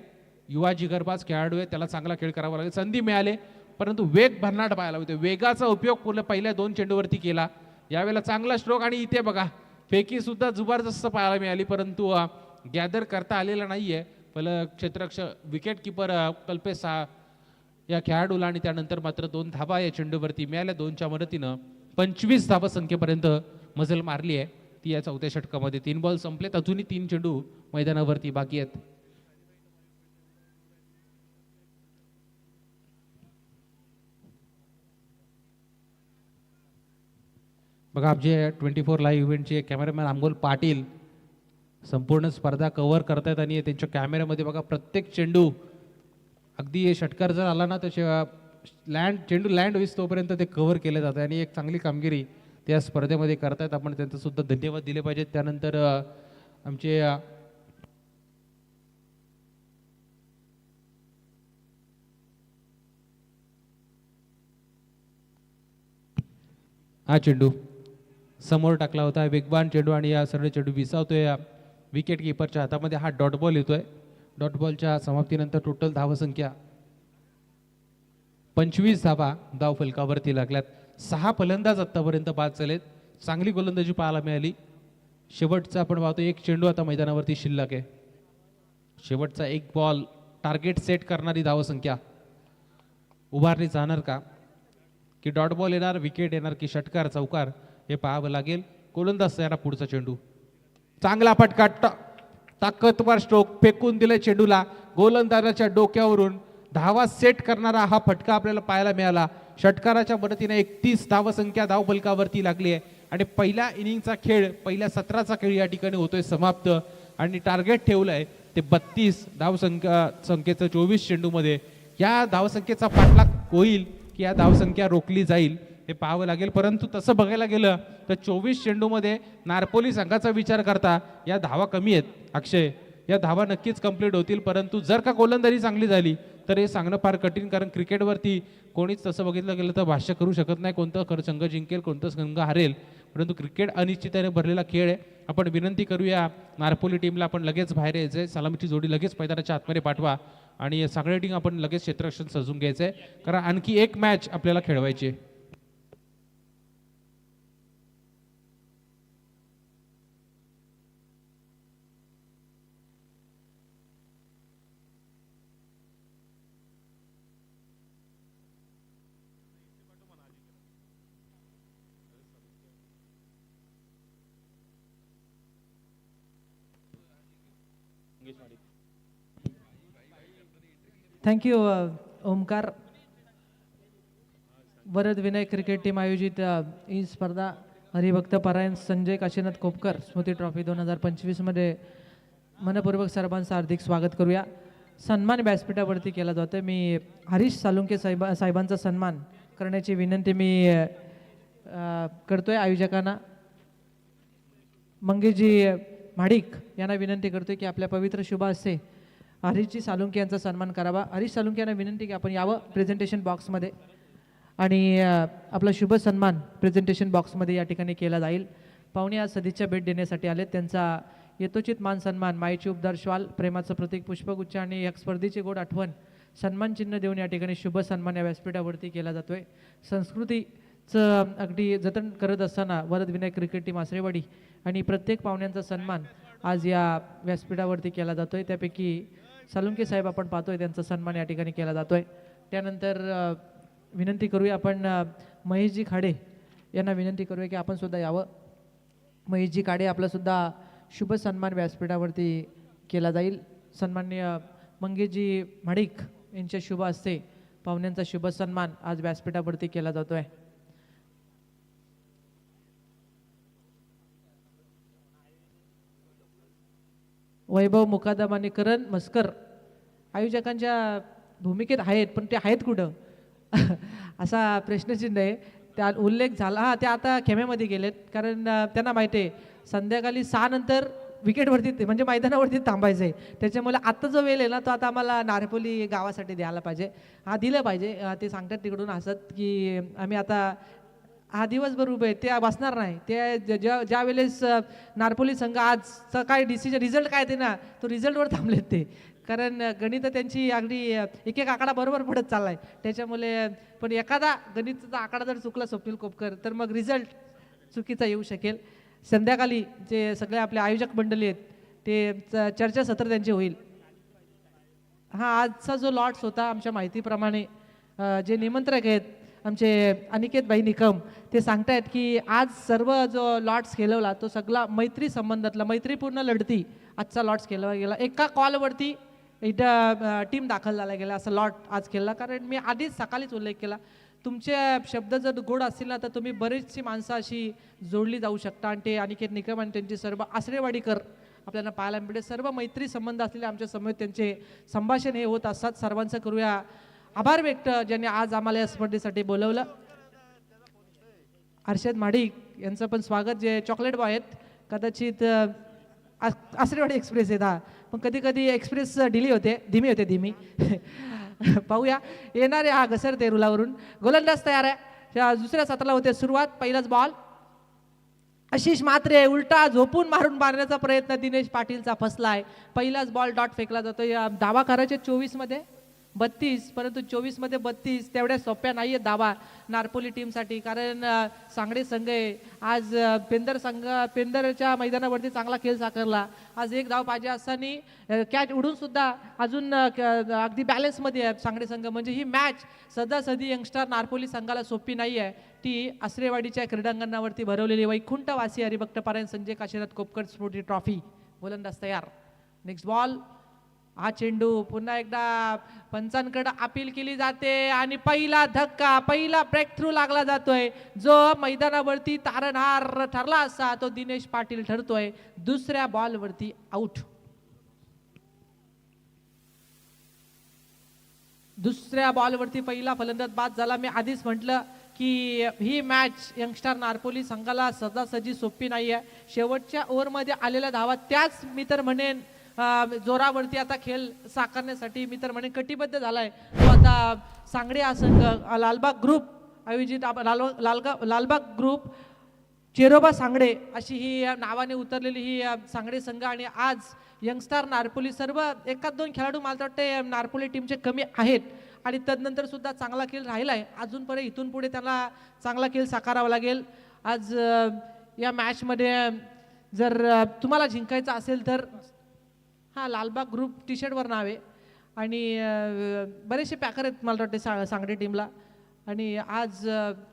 युवा जिगरबाज खेळाडू आहे, त्याला चांगला खेळ करावा लागेल. संधी मिळाले परंतु वेग भन्नाट पाहायला होते. वेगाचा उपयोग पहिल्या 2 चेंडूवरती केला. यावेळेला चांगला स्ट्रोक आणि इथे बघा फेकी सुद्धा जबरदस्त पाहायला मिळाली, परंतु गॅदर करता आलेला नाहीये. क्षेत्ररक्षक विकेट किपर कल्पेश या खेळाडूला आणि त्यानंतर मात्र 2 धावा या चेंडूवरती मिळाल्या. 2च्या मदतीनं 25 धावा संख्येपर्यंत मजल मारली आहे ती या 4थ्या षटकामध्ये. 3 बॉल संपलेत, अजूनही 3 चेंडू मैदानावरती बाकी आहेत. बघा आमचे 24 लाईव्ह इव्हेंटचे कॅमेरामॅन अमोल पाटील संपूर्ण स्पर्धा कव्हर करतायत आणि त्यांच्या कॅमेऱ्यामध्ये बघा प्रत्येक चेंडू अगदी षटकार जर आला ना तर चेंडू लँड होईस तोपर्यंत ते कव्हर केले जातं आणि एक चांगली कामगिरी त्या स्पर्धेमध्ये करतायत. आपण त्यांचं सुद्धा धन्यवाद दिले पाहिजेत. त्यानंतर आमचे हा चेंडू समोर टाकला होता, वेगवान चेंडू आणि या सरळ चेंडू विसावतोय विकेट किपरच्या हातामध्ये. हा डॉट बॉल येतोय. डॉट बॉलच्या समाप्तीनंतर टोटल धावसंख्या 25 धावा धावफलकावरती लागल्यात. 6 फलंदाज आतापर्यंत बाद झालेत. चांगली गोलंदाजी पाहायला मिळाली. शेवटचा आपण पाहतो 1 चेंडू आता मैदानावरती शिल्लक आहे. शेवटचा 1 बॉल टार्गेट सेट करणारी धावसंख्या उभारली जाणार का, की डॉट बॉल येणार, विकेट येणार, की षटकार चौकार, हे पाहावं लागेल. गोलंदाज तयार. पुढचा चेंडू चांगला फटका, ताकदवर स्ट्रोक फेकून दिले चेंडूला. गोलंदाजाच्या डोक्यावरून धावा सेट करणारा हा फटका आपल्याला पाहायला मिळाला. षटकाराच्या मदतीने 31 धावसंख्या धावफलकावरती लागली आहे आणि पहिल्या इनिंगचा खेळ, पहिल्या सत्राचा खेळ या ठिकाणी होतोय समाप्त. आणि टार्गेट ठेवलंय ते 32 संख्येचं 24 चेंडूमध्ये. या धावसंख्येचा पाठलाग होईल की या धावसंख्या रोखली जाईल हे पाहावं लागेल. परंतु तसं बघायला गेलं तर 24 चेंडूमध्ये नारपोली संघाचा विचार करता या धावा कमी आहेत. अक्षय, या धावा नक्कीच कंप्लीट होतील, परंतु जर का गोलंदाजी चांगली झाली तर हे सांगणं फार कठीण. कारण क्रिकेटवरती कोणीच तसं बघितलं गेलं तर भाष्य करू शकत नाही कोणतं संघ जिंकेल, कोणतं संघ हरेल. परंतु क्रिकेट अनिश्चिततेने भरलेला खेळ आहे. आपण विनंती करूया नारपोली टीमला, आपण लगेच बाहेर यायचंय. सलामीची जोडी लगेच मैदानाच्या आतमध्ये पाठवा आणि सगळे टीम आपण लगेच क्षेत्ररक्षण सजून घ्यायचंय, कारण आणखी एक मॅच आपल्याला खेळवायची आहे. Thank you Omkar. Varad Vinay cricket team आयोजित ही स्पर्धा हरिभक्त पारायण संजय काशीनाथ कोपकर स्मृती ट्रॉफी 2025 मध्ये मनपूर्वक सर्वांचं हार्दिक स्वागत करूया. सन्मान व्यासपीठावरती केला जातोय. मी हरीश सालुंके साहेबांचा सन्मान करण्याची विनंती मी करतोय आयोजकांना. मंगेशजी म्हाडिक यांना विनंती करतोय की आपल्या पवित्र शुभ हस्ते हरीशजी सालुंके यांचा सन्मान करावा. हरीश सालुंके यांना विनंती की आपण यावं प्रेझेंटेशन बॉक्समध्ये आणि आपला शुभ सन्मान प्रेझेंटेशन बॉक्समध्ये या ठिकाणी केला जाईल. पाहुणे आज सदिच्छा भेट देण्यासाठी आले. त्यांचा यथोचित मान सन्मान, मायेची उबदार श्वाल, प्रेमाचं प्रतीक पुष्पगुच्छ आणि एक स्पर्धेची गोड आठवण सन्मान चिन्ह देऊन या ठिकाणी शुभ सन्मान या व्यासपीठावरती केला जातोय. संस्कृतीचं अगदी जतन करत असताना वरद विनायक क्रिकेट टीम आसरेवाडी आणि प्रत्येक पाहुण्यांचा सन्मान आज या व्यासपीठावरती केला जातोय. त्यापैकी सालुंके साहेब आपण पाहतोय त्यांचा सन्मान या ठिकाणी केला जातोय. त्यानंतर विनंती करूया आपण महेशजी खाडे यांना विनंती करूया की आपण सुद्धा यावं. महेशजी खाडे आपला सुद्धा शुभ सन्मान व्यासपीठावरती केला जाईल. सन्माननीय मंगेशजी म्हाडिक यांच्या शुभ हस्ते पाहुण्यांचा शुभ सन्मान आज व्यासपीठावरती केला जातोय. वैभव मुकादम आणि करण मस्कर आयोजकांच्या भूमिकेत आहेत, पण ते आहेत कुठं असा प्रश्नचिन्ह आहे. त्या उल्लेख झाला, हा ते आता खेम्यामध्ये गेलेत, कारण त्यांना माहिती आहे संध्याकाळी 6 नंतर विकेटवरती म्हणजे मैदानावरती थांबायचं आहे. त्याच्यामुळे आत्ता जो वेळ आहे ना तो आता आम्हाला नारपोली गावासाठी द्यायला पाहिजे. हा दिलं पाहिजे. ते सांगतात तिकडून हसत की आम्ही आता हा दिवसभर उभे ते बसणार नाही. ते ज्या वेळेस नारपोली संघ आजचा काय डिसिजन रिझल्ट काय ते ना तो रिझल्टवर थांबलेत ते, कारण गणित त्यांची अगदी एक एक आकडा बरोबर पडत चाललाय. त्याच्यामुळे पण एखादा गणिताचा आकडा जर चुकला स्वप्नील कोपकर तर मग रिझल्ट चुकीचा येऊ शकेल. संध्याकाळी जे सगळे आपले आयोजक मंडळी आहेत ते चर्चासत्र त्यांचे होईल. हा आजचा जो लॉट्स होता आमच्या माहितीप्रमाणे जे निमंत्रक आहेत आमचे अनिकेत भाई निकम ते सांगतायत की आज सर्व जो लॉट्स खेळवला तो सगळा मैत्री संबंधातला मैत्रीपूर्ण लढती आजचा लॉट्स खेळला गेला. एका कॉलवरती इथं टीम दाखल झाला गेला असा लॉट आज खेळला. कारण मी आधीच सकाळीच उल्लेख केला तुमचे शब्द जर गोड असतील ना तर तुम्ही बरीचशी माणसं अशी जोडली जाऊ शकता. आणि ते अनिकेत निकम आणि त्यांचे सर्व आसरेवाडीकर आपल्याला पाहायला मिळते. सर्व मैत्री संबंध असलेले आमच्या समोर त्यांचे संभाषण हे होत असतात. सर्वांचं करूया आभार व्यक्त ज्यांनी आज आम्हाला या स्पर्धेसाठी बोलवलं. हर्षद म्हाडिक यांचं पण स्वागत, जे चॉकलेट बॉय आहेत. कदाचित आसरेवाडी एक्सप्रेस आहेत हा, पण कधी कधी एक्सप्रेस धीमी होते. पाहूया येणारे हा घसरते रुलावरून. गोलंदाज तयार आहे. दुसऱ्या सत्राला होते सुरुवात. पहिलाच बॉल आशिष म्हात्रे उलटा झोपून मारून मारण्याचा प्रयत्न दिनेश पाटीलचा फसलाय. पहिलाच बॉल डॉट फेकला जातो. धावा करायचे 24 मध्ये 32, परंतु 24 मध्ये 32 तेवढ्या सोप्या नाहीये धावा नारपोली टीमसाठी. कारण सांगडे संघ आज पेंदरच्या मैदानावरती चांगला खेळ साकारला. आज एक धाव पाहिजे असताना कॅच उडून सुद्धा अजून अगदी बॅलन्समध्ये आहे सांगडे संघ. म्हणजे ही मॅच सदासदी यंगस्टर नारपोली संघाला सोपी नाही आहे. ती आसरेवाडीच्या क्रीडांगणावरती भरवलेली वैकुंठवासी हरिभक्त पारायण संजय काशीनाथ कोपकर स्मृती ट्रॉफी. गोलंदाज तयार. Next ball. हा चेंडू पुन्हा एकदा पंचांकडे अपील केली जाते आणि पहिला धक्का, पहिला ब्रेक थ्रू लागला जातोय. जो मैदानावरती तारणहार ठरला असा तो दिनेश पाटील ठरतोय. दुसऱ्या बॉलवरती आउट. दुसऱ्या बॉलवरती पहिला फलंदाज बाद झाला. मी आधीच म्हटलं की ही मॅच यंगस्टर नारपोली संघाला सदासजी सोपी नाही आहे. शेवटच्या ओव्हरमध्ये आलेल्या धावा त्याच मी तर म्हणेन जोरावरती आता खेळ साकारण्यासाठी मी तर म्हणेन कटिबद्ध झालाय. तो आता सांगडे हा संघ लालबाग ग्रुप आयोजित लालबाग ग्रुप चेरोबा सांगडे अशी ही नावाने उतरलेली ही सांगडे संघ. आणि आज यंगस्टर नारपोली सर्व एकाच 2 खेळाडू मला वाटते नारपोली टीमचे कमी आहेत आणि तदनंतर सुद्धा चांगला खेळ राहिलाय. अजूनपर्यंत इथून पुढे त्यांना चांगला खेळ साकारावा लागेल. आज या मॅचमध्ये जर तुम्हाला जिंकायचं असेल तर हा लालबाग ग्रुप टी शर्टवर नाव आहे आणि बरेचसे पॅकर आहेत मला वाटते सांगडे टीमला. आणि आज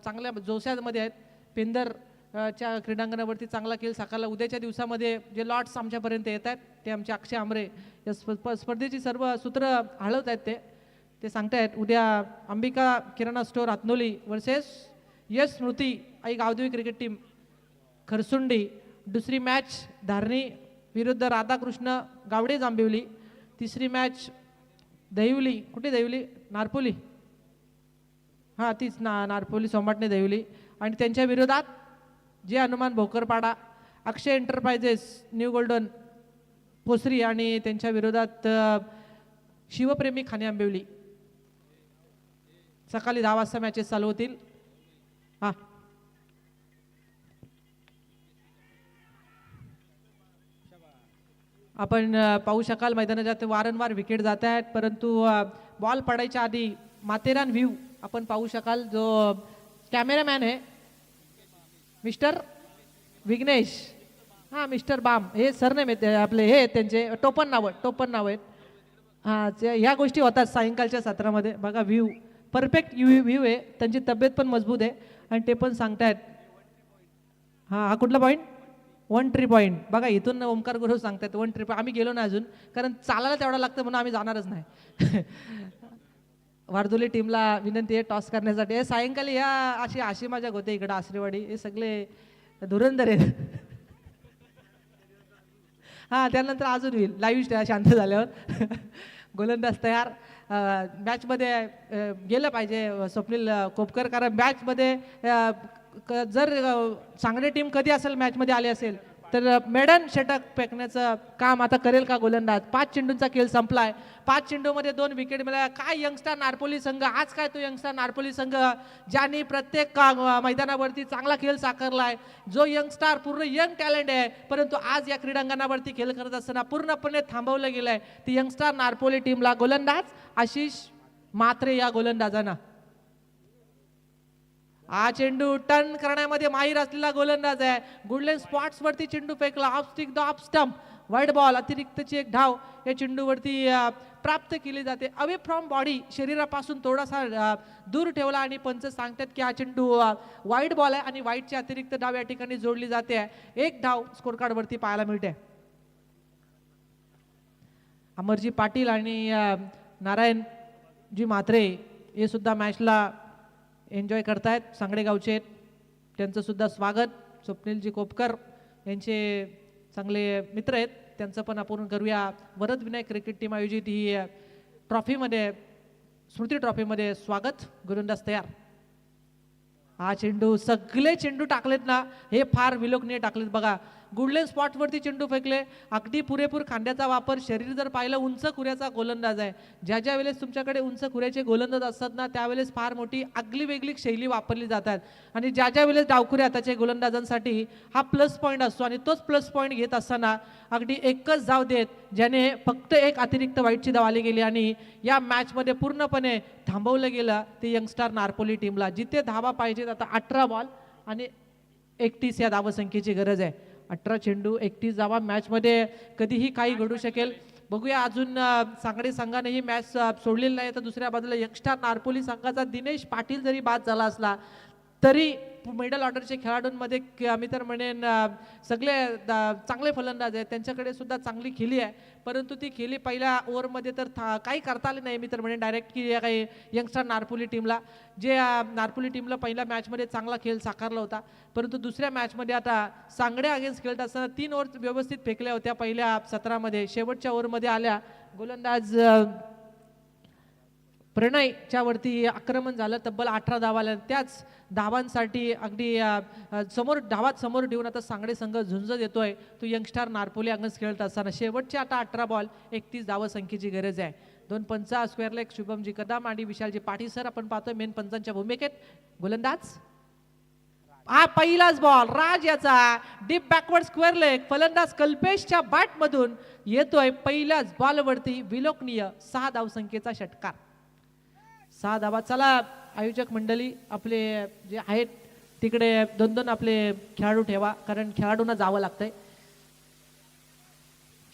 चांगल्या जोशामध्ये आहेत. पेंदरच्या क्रीडांगणावरती चांगला खेळ साकारला. उद्याच्या दिवसामध्ये जे लॉट्स आमच्यापर्यंत येत आहेत ते आमचे अक्षय आमरे या स्पर्धेची सर्व सूत्र हळवत आहेत. ते सांगतायत उद्या अंबिका किराणा स्टोअर आतनोली वर्सेस यश स्मृती आई गावदेवी क्रिकेट टीम खरसुंडी. दुसरी मॅच धारणी विरुद्ध राधाकृष्ण गावडे जांभिवली. तिसरी मॅच दहिवली, कुठे दहिवली, नारपोली, हां तीच नारपोली सोमाटणे दहिवली. आणि त्यांच्या विरोधात जे हनुमान भोकरपाडा अक्षय एंटरप्राइजेस न्यू गोल्डन पोसरी आणि त्यांच्या विरोधात शिवप्रेमी खाणे आंबिवली. सकाळी 10 वाजता मॅचेस चालू होतील. हां आपण पाहू शकाल मैदानाच्या वारंवार विकेट जात आहेत, परंतु बॉल पडायच्या आधी माथेरान व्ह्यू आपण पाहू शकाल. जो कॅमेरामॅन आहे मिस्टर विघ्नेश, हां मिस्टर बाम, हे सरनेम आहेत आपले, हे त्यांचे टोपण नाव आहेत. हां ह्या गोष्टी होतात सायंकाळच्या सत्रामध्ये. बघा व्ह्यू परफेक्ट व्ह्यू आहे, त्यांची तब्येत पण मजबूत आहे आणि ते पण सांगतायत. हां हा कुठला पॉईंट, 1 ट्री पॉईंट. बघा इथून ओमकार गुरु सांगतात 1 ट्री. आम्ही गेलो नाही अजून, कारण चालायला तेवढा लागतं म्हणून आम्ही जाणारच नाही. वारदोली टीमला विनंती आहे टॉस करण्यासाठी. हे सायंकाळी या अशी आशी माझ्या होते इकडं आश्रेवाडी, हे सगळे धुरंधर आहेत. हां त्यानंतर अजून होईल लाईव्ह शांत झाल्यावर. गोलंदाज तयार. मॅचमध्ये गेलं पाहिजे स्वप्नील कोपकर, कारण मॅचमध्ये जर सांगली टीम कधी असेल मॅचमध्ये आली असेल तर मेडन षटक फेकण्याचं काम आता करेल का गोलंदाज. 5 चेंडूंचा खेळ संपलाय. 5 चेंडूमध्ये 2 विकेट मिळाल्या. काय यंगस्टर नारपोली संघ, आज काय तो यंगस्टर नारपोली संघ ज्यांनी प्रत्येक मैदानावरती चांगला खेळ साकारलाय. जो यंगस्टार पूर्ण यंग टॅलेंट आहे, परंतु आज या क्रीडांगणावरती खेळ करत असताना पूर्णपणे थांबवलं गेलंय. ती यंगस्टर नारपोली टीमला गोलंदाज आशिष मात्रे या गोलंदाजांना. हा चेंडू टर्न करण्यामध्ये माहीर असलेला गोलंदाज आहे. गुडलेन स्पॉट्स वरती चेंडू फेकला. Off stick the off stump, wide ball. अतिरिक्तची एक धाव या चेंडूवरती प्राप्त केली जाते. अवे फ्रॉम बॉडी, शरीरापासून थोडासा दूर ठेवला आणि पंच सांगतात की हा चेंडू वाईड बॉल आहे आणि वाईडची अतिरिक्त धाव या ठिकाणी जोडली जाते. 1 धाव स्कोर कार्ड वरती पाहायला मिळते. अमरजी पाटील आणि नारायणजी म्हात्रे हे सुद्धा मॅचला एन्जॉय करतायत. सांगडे गावचे आहेत, त्यांचं सुद्धा स्वागत. स्वप्नीलजी कोपकर यांचे चांगले मित्र आहेत, त्यांचं पण आपण करूया. वरद विनायक क्रिकेट टीम आयोजित ही ट्रॉफीमध्ये, स्मृती ट्रॉफीमध्ये स्वागत. गोलंदाज तयार. हा चेंडू, सगळे चेंडू टाकलेत ना हे फार विलोकनीय टाकलेत. बघा गुडलेन स्पॉटवरती चेंडू फेकले. अगदी पुरेपूर खांद्याचा वापर. शरीर जर पाहिलं उंच खुऱ्याचा गोलंदाज आहे. ज्या वेळेस तुमच्याकडे उंच खुऱ्याचे गोलंदाज असतात ना त्यावेळेस फार मोठी आगली वेगळी शैली वापरली जातात. आणि ज्या वेळेस डावखुऱ्या हाताच्या गोलंदाजांसाठी हा प्लस पॉईंट असतो आणि तोच प्लस पॉईंट घेत असताना अगदी एकच धाव देत, ज्याने फक्त एक अतिरिक्त वाईटची धाव आली गेली आणि या मॅचमध्ये पूर्णपणे थांबवलं गेलं ते यंगस्टर नारपोली टीमला. जिथे धावा पाहिजेत आता 18 बॉल आणि 31 या धावसंख्येची गरज आहे. 18 चेंडू 31 धावा. मॅचमध्ये कधीही काही घडू शकेल. बघूया अजून सांगडे संघानेही मॅच सोडलेली नाही. तर दुसऱ्या बाजूला यंगस्टर नारपोली संघाचा दिनेश पाटील जरी बाद झाला असला तरी मिडल ऑर्डरच्या खेळाडूंमध्ये मी तर म्हणेन सगळे चांगले फलंदाज आहेत. त्यांच्याकडे सुद्धा चांगली खेळी आहे, परंतु ती खेळी पहिल्या ओव्हरमध्ये तर काही करता आली नाही. मी तर म्हणेन डायरेक्ट की काही यंगस्टर नारपोली टीमला, जे नारपोली टीमला पहिल्या मॅचमध्ये चांगला खेळ साकारला होता, परंतु दुसऱ्या मॅचमध्ये आता सांगडे अगेन्स्ट खेळत असताना 3 ओव्हर व्यवस्थित फेकल्या होत्या पहिल्या सत्रामध्ये. शेवटच्या ओव्हरमध्ये आल्या गोलंदाज प्रणयच्या वरती आक्रमण झालं. तब्बल 18 धावा आल्या. त्याच धावांसाठी अगदी समोर ठेवून आता सांगडे संघ झुंज देतोय. तो यंगस्टर नारपोली अंगण खेळत असताना शेवटचे आता 18 बॉल 31 धावा संख्येची गरज आहे. 2 पंच स्क्वेअर लेग शुभमजी कदम आणि विशालजी पाटील सर आपण पाहतोय मेन पंचांच्या भूमिकेत. गोलंदाज हा पहिलाच बॉल राज याचा डीप बॅकवर्ड स्क्वेअर लेग. फलंदाज कल्पेशच्या बॅट मधून येतोय. पहिल्याच बॉलवरती विलोकनीय 6 धावसंख्येचा षटकार. 6 धावा. चला आयोजक मंडळी आपले जे आहेत तिकडे 2-2 आपले खेळाडू ठेवा, कारण खेळाडूंना जावं लागतंय.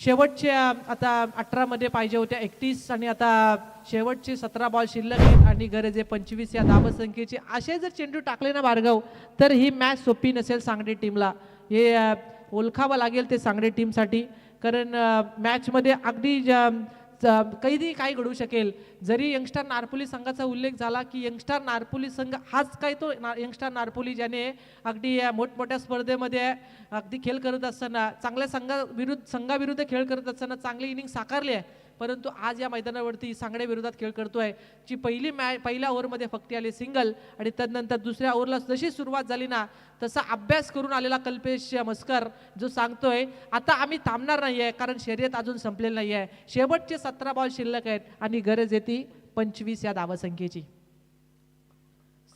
शेवटच्या आता 18 मध्ये पाहिजे होत्या 31 आणि आता शेवटचे 17 बॉल शिल्लक आहेत आणि गरज आहे 25 या धावसंख्येची. असे जर चेंडू टाकले ना भार्गव तर ही मॅच सोपी नसेल सांगली टीमला. हे ओळखावं लागेल ते सांगली टीमसाठी कारण मॅचमध्ये अगदी कधीही काही घडू शकेल. जरी यंगस्टर नारपोली संघाचा उल्लेख झाला की यंगस्टर नारपोली संघ हाच काय तो यंगस्टर नारपोली ज्याने अगदी मोठमोठ्या स्पर्धेमध्ये अगदी खेळ करत असताना चांगल्या संघाविरुद्ध खेळ करत असताना चांगली इनिंग साकारली आहे, परंतु आज या मैदानावरती सांगडे विरोधात खेळ करतोय. जी पहिल्या ओव्हरमध्ये फक्त आली सिंगल आणि त्यानंतर दुसऱ्या ओव्हरला जशी सुरुवात झाली ना तसा अभ्यास करून आलेला कल्पेश मस्कर जो सांगतोय आता आम्ही थांबणार नाहीये कारण शर्यत अजून संपलेली नाहीये. शेवटचे 17 बॉल शिल्लक आहेत आणि गरज येते 25 या धावसंख्येची.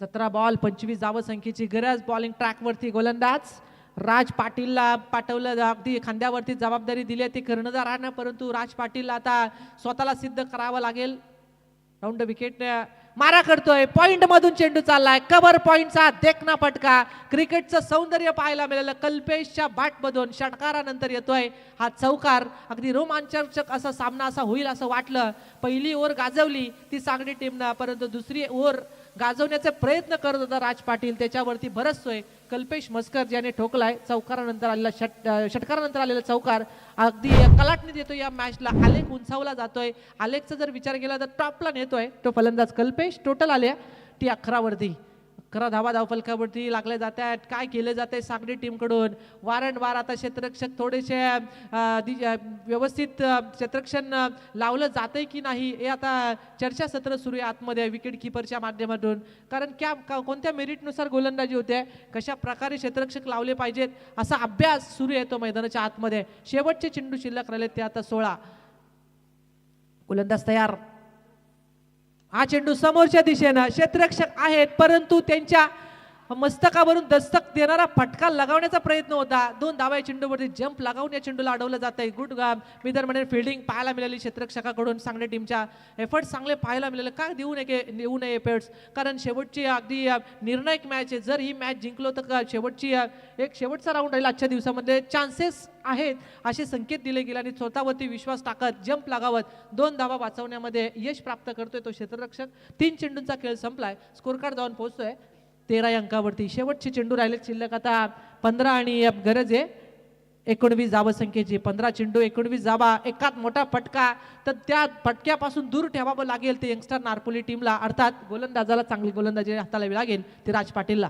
17 बॉल 25 धावसंख्येची गरज. बॉलिंग ट्रॅकवरती गोलंदाज राज पाटीलला पाठवलं, अगदी खांद्यावरती जबाबदारी दिली ती कर्णधार आहे, परंतु राज पाटीलला आता स्वतःला सिद्ध करावं लागेल. राऊंड विकेट मारा करतोय, पॉइंट मधून चेंडू चाललाय, कव्हर पॉइंटचा देखना फटका. क्रिकेटचं सौंदर्य पाहायला मिळालं कल्पेशच्या बॅटमधून. षटकारानंतर येतोय हा चौकार. अगदी रोमांचक असा सामना असा होईल असं वाटलं. पहिली ओव्हर गाजवली ती सांगली टीमनं, परंतु दुसरी ओव्हर गाजवण्याचा प्रयत्न करत होता राज पाटील, त्याच्यावरती बरसतोय कल्पेश मस्कर ज्याने ठोकलाय. चौकारानंतर आलेला षटकारानंतर आलेला चौकार अगदी कलाटणी देतो या मॅचला. आलेख उंचावला जातोय. आलेखचा जर विचार केला तर टॉपला नेतोय तो फलंदाज कल्पेश. टोटल आल्या ती 11 वरती. 11 धावा धावफलकावरती लागले जात आहेत. काय केलं जाते सांगली टीमकडून वारंवार आता क्षेत्ररक्षक थोडेसे व्यवस्थित क्षेत्ररक्षण लावलं जातंय की नाही हे आता चर्चासत्र सुरू आहे आतमध्ये विकेट किपरच्या माध्यमातून. कारण कोणत्या मेरिटनुसार गोलंदाजी होते, कशा प्रकारे क्षेत्ररक्षक लावले पाहिजेत असा अभ्यास सुरू आहे तो मैदानाच्या आतमध्ये. शेवटचे चेंडू शिल्लक राहिले ते आता 16. गोलंदाज तयार. हा चेंडू समोरच्या दिशेनं क्षेत्ररक्षक आहेत परंतु त्यांच्या मस्तकावरून दस्तक देणारा फटका लगावण्याचा प्रयत्न होता. 2 धावा या चेंडूवरती जंप लगावून या चेंडूला अडवलं जात आहे. गुड मी तर म्हणेन फिल्डिंग पाहायला मिळाली क्षेत्ररक्षकाकडून. सांगली टीमच्या एफर्ट्स चांगले पाहायला मिळाले. का देऊ नये एफर्ट्स, कारण शेवटची अगदी निर्णायक मॅच आहे. जर ही मॅच जिंकलो तर शेवटचा राऊंड राहील आजच्या दिवसामध्ये. चान्सेस आहेत असे संकेत दिले गेले आणि स्वतःवरती विश्वास टाकत जंप लगावत 2 धावा वाचवण्यामध्ये यश प्राप्त करतोय तो क्षेत्ररक्षक. 3 चेंडूंचा खेळ संपलाय. स्कोर कार्ड जाऊन पोहोचतोय 13 अंकावरती. शेवटचे चेंडू राहिले शिल्लक आता 15 आणि गरज आहे 19 धावसंख्येची. 15 चेंडू 19 धावा. एकात मोठा फटका तर त्या फटक्यापासून दूर ठेवावं लागेल ते यंगस्टर नारपोली टीमला, अर्थात गोलंदाजाला चांगली गोलंदाजी हाताळावी लागेल ते राज पाटीलला.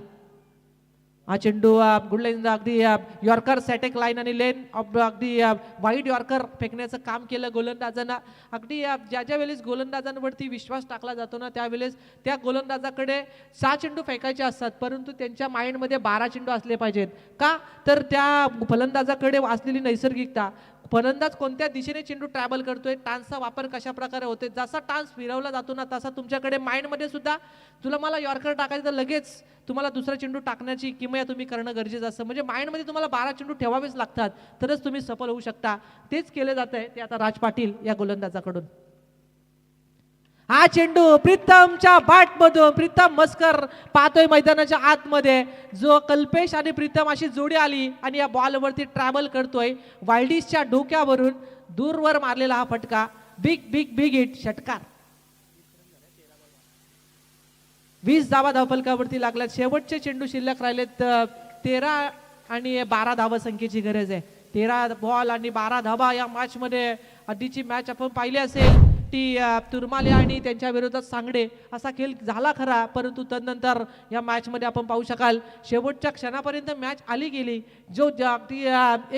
हा चेंडू गुडलाईन अगदी यॉर्कर सॅटेक लाईन आणि लेन अगदी वाईड यॉर्कर फेकण्याचं काम केलं गोलंदाजांना. अगदी ज्या वेळेस गोलंदाजांवरती विश्वास टाकला जातो ना त्यावेळेस त्या गोलंदाजाकडे 6 चेंडू फेकायचे असतात परंतु त्यांच्या माइंडमध्ये 12 चेंडू असले पाहिजेत. का तर त्या फलंदाजाकडे असलेली नैसर्गिकता, फलंदाज कोणत्या दिशेने चेंडू ट्रॅव्हल करतोय, टान्सचा वापर कशा प्रकारे होतोय, जसा टान्स फिरवला जातो ना तसा तुमच्याकडे माइंडमध्ये सुद्धा तुला मला यॉर्कर टाकायचं तर लगेच तुम्हाला दुसरा चेंडू टाकण्याची किमया तुम्ही करणं गरजेचं असतं. म्हणजे माइंडमध्ये तुम्हाला 12 चेंडू ठेवावेच लागतात तरच तुम्ही सफल होऊ शकता. तेच केले जात आहे ते आता राज पाटील या गोलंदाजाकडून. हा चेंडू प्रीतमच्या बॅटमधून प्रीतम मस्कर पाहतोय मैदानाच्या आतमध्ये. जो कल्पेश आणि प्रीतम अशी जोडी आली आणि या बॉलवरती ट्रॅव्हल करतोय. वाईल्डिसच्या डोक्यावरून दूरवर मारलेला हा फटका. Big big big hit. षटकार. 20 धावा धावफलकावरती लागल्यात. शेवटचे चेंडू शिल्लक राहिलेत 13 आणि 12 धावा संख्येची गरज आहे. 13 बॉल आणि 12 धावा या मॅच मध्ये. आधीची मॅच आपण पाहिली असेल ती तुरमाले आणि त्यांच्या विरोधात सांगडे असा खेळ झाला खरा, परंतु तदनंतर या मॅच मध्ये आपण पाहू शकाल शेवटच्या क्षणापर्यंत मॅच आली गेली. जो अगदी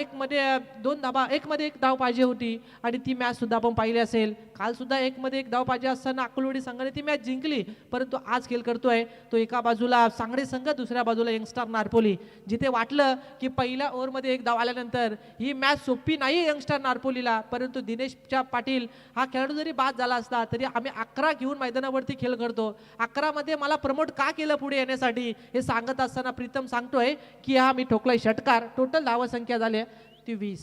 1 मध्ये 2 धावा 1 मध्ये 1 धाव पाहिजे होती आणि ती मॅच सुद्धा आपण पाहिली असेल. काल सुद्धा 1 मध्ये 1 धाव पाहिजे असताना अक्कलवाडी संघाने ती मॅच जिंकली, परंतु आज खेळ करतोय तो एका बाजूला सांगडे संघ, दुसऱ्या बाजूला यंगस्टर नारपोली. जिथे वाटलं की पहिल्या ओव्हरमध्ये 1 धाव आल्यानंतर ही मॅच सोपी नाही यंगस्टर नारपोलीला, परंतु दिनेशच्या पाटील हा खेळाडू जरी बाद झाला असता तरी आम्ही 11 घेऊन मैदानावरती खेळ करतो. 11 मध्ये मला प्रमोट का केलं पुढे येण्यासाठी हे सांगत असताना प्रीतम सांगतोय की हा मी ठोकलाय षटकार. टोटल धावा संख्या झाली ती 20.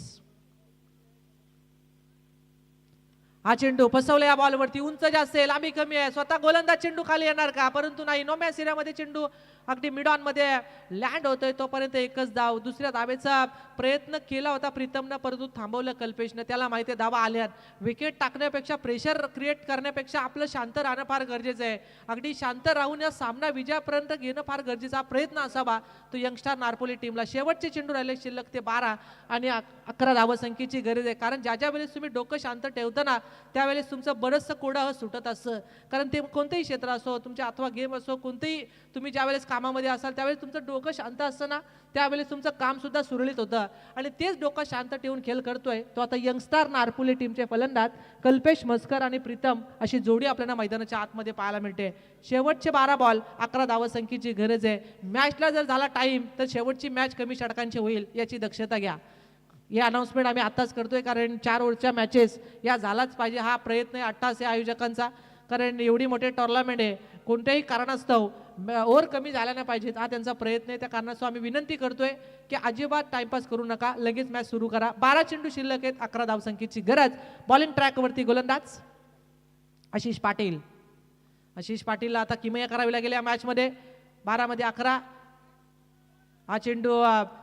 हा चेंडू फसवला या बॉलवरती, उंच जास्त आहे, लांबी कमी आहे, स्वतः गोलंदाज चेंडू खाली येणार का, परंतु नाही. नवम्या सिऱ्यामध्ये चेंडू अगदी मिड ऑन मध्ये लँड होतोय, तोपर्यंत एकच धाव. दुसऱ्या धावेचा प्रयत्न केला होता प्रीतमनं, परंतु थांबवलं कल्पेशनं. त्याला माहिती आहे धावा आल्यात. विकेट टाकण्यापेक्षा, प्रेशर क्रिएट करण्यापेक्षा आपलं शांत राहणं फार गरजेचं आहे. अगदी शांत राहून या सामना विजयापर्यंत घेणं फार गरजेचा प्रयत्न असावा तो यंगस्टर नारपोली टीमला. शेवटचे चेंडू राहिले शिल्लक ते 12 आणि 11 धावसंख्येची गरज आहे. कारण ज्या वेळेस तुम्ही डोकं शांत ठेवताना त्यावेळेस तुमचं बरंचसं कोडं सुटत असतं. कारण ते कोणतेही क्षेत्र असो तुमच्या, अथवा गेम असो, कोणतेही तुम्ही ज्यावेळेस कामामध्ये असाल त्यावेळेस तुमचं डोकं शांत असतं ना, त्यावेळेस तुमचं काम सुद्धा सुरळीत होतं. आणि तेच डोकं शांत ठेवून खेळ करतोय तो आता यंगस्टर नारपोली टीमचे फलंदाज कल्पेश मस्कर आणि प्रीतम अशी जोडी आपल्याला मैदानाच्या आतमध्ये पाहायला मिळते. शेवटचे 12 बॉल 11 धावसंख्येची गरज आहे. मॅचला जर झाला टाइम तर शेवटची मॅच कमी षटकांची होईल याची दक्षता घ्या. हे अनाउन्समेंट आम्ही आत्ताच करतोय, कारण 4 ओव्हरच्या मॅचेस या झालाच पाहिजे हा प्रयत्न आहे अट्टास आहे आयोजकांचा. कारण एवढी मोठी टुर्नामेंट आहे, कोणत्याही कारणास्तव ओव्हर कमी झाल्या नाही पाहिजेत हा त्यांचा प्रयत्न आहे. त्या कारणास्तव आम्ही विनंती करतोय की अजिबात टाइमपास करू नका, लगेच मॅच सुरू करा. 12 चेंडू शिल्लक आहेत, 11 धावसंख्येची गरज. बॉलिंग ट्रॅकवरती गोलंदाज आशिष पाटील. आशिष पाटीलला आता किमया करावी लागेल या मॅचमध्ये. 12 मध्ये 11. हा चेंडू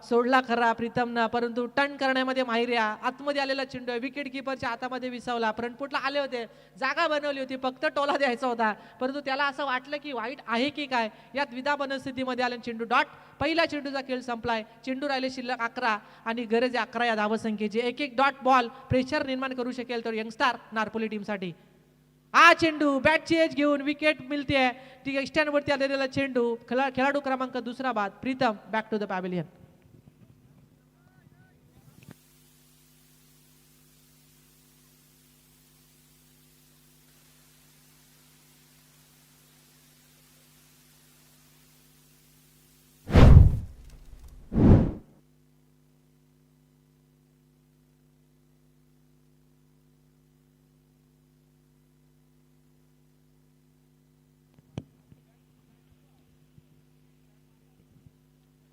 सोडला खरा प्रीतमनं, परंतु टर्न करण्यामध्ये माहिर आहे. आतमध्ये आलेला चेंडू आहे, विकेट किपरच्या हातामध्ये विसावला. फ्रंटफुटला आले होते, जागा बनवली होती, फक्त टोला द्यायचा होता, परंतु त्याला असं वाटलं की वाईट आहे की काय, या द्विधा मनस्थितीमध्ये आले. चेंडू डॉट. पहिल्या चेंडूचा खेळ संपलाय. चेंडू राहिले शिल्लक 11 आणि गरज आहे 11 या धावसंख्येची. एक एक डॉट बॉल प्रेशर निर्माण करू शकेल तर यंगस्टर नारपोली टीमसाठी. हा चेंडू बॅटची एज घेऊन विकेट मिळते. ती स्टँड वरती आलेला चेंडू. खेळाडू क्रमांक दुसरा बाद Pritam back to the pavilion.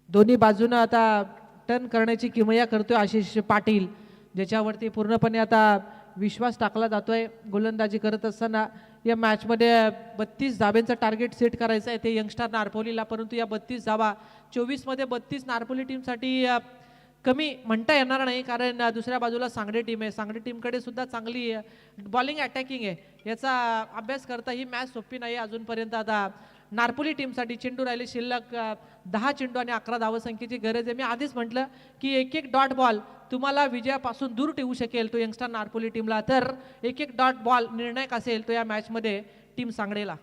दोन्ही बाजूनं आता टर्न करण्याची किमया करतोय आशिष पाटील, ज्याच्यावरती पूर्णपणे आता विश्वास टाकला जातोय. गोलंदाजी करत असताना या मॅचमध्ये 32 धाब्यांचं टार्गेट सेट करायचं आहे ते यंगस्टर नारपोलीला, परंतु या 32 धावा 24 मध्ये 32 नारपोली टीमसाठी कमी म्हणता येणार नाही. कारण दुसऱ्या बाजूला सांगडे टीम आहे. सांगडे टीमकडे सुद्धा चांगली बॉलिंग अटॅकिंग आहे. याचा अभ्यास करता ही मॅच सोपी नाही अजूनपर्यंत. आता नारपोली टीमसाठी चेंडू राहिले शिल्लक 10 चेंडू आणि 11 धावसंख्येची गरज आहे. मी आधीच म्हटलं की एक एक डॉट बॉल तुम्हाला विजयापासून दूर ठेवू शकेल तो यंगस्टर नारपोली टीमला. तर एक एक डॉट बॉल निर्णायक असेल तो या मॅचमध्ये टीम सांगडेला.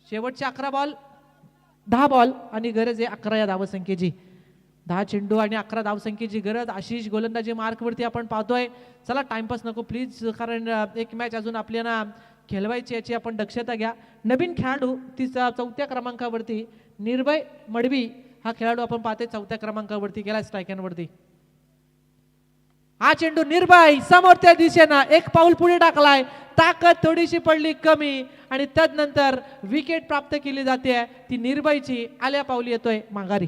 शेवटचे 11 बॉल 10 बॉल आणि गरज आहे 11 या धावसंख्येची. 10 चेंडू आणि 11 धावसंख्येची गरज. आशिष गोलंदाजी मार्कवरती आपण पाहतोय. चला टाइमपास नको प्लीज, कारण एक मॅच अजून आपल्याला खेळवायची याची आपण दक्षता घ्या. नवीन खेळाडू तिचा 4थ्या क्रमांकावरती निर्भय मडवी हा खेळाडू आपण पाहतोय 4थ्या क्रमांकावरती गेला स्ट्रायकरवरती. हा चेंडू निर्भय समोरच्या दिशेनं एक पाऊल पुढे टाकलाय. ताकद थोडीशी पडली कमी आणि तदनंतर विकेट प्राप्त केली जाते. ती निर्भयची आल्या पाऊली येतोय माघारी.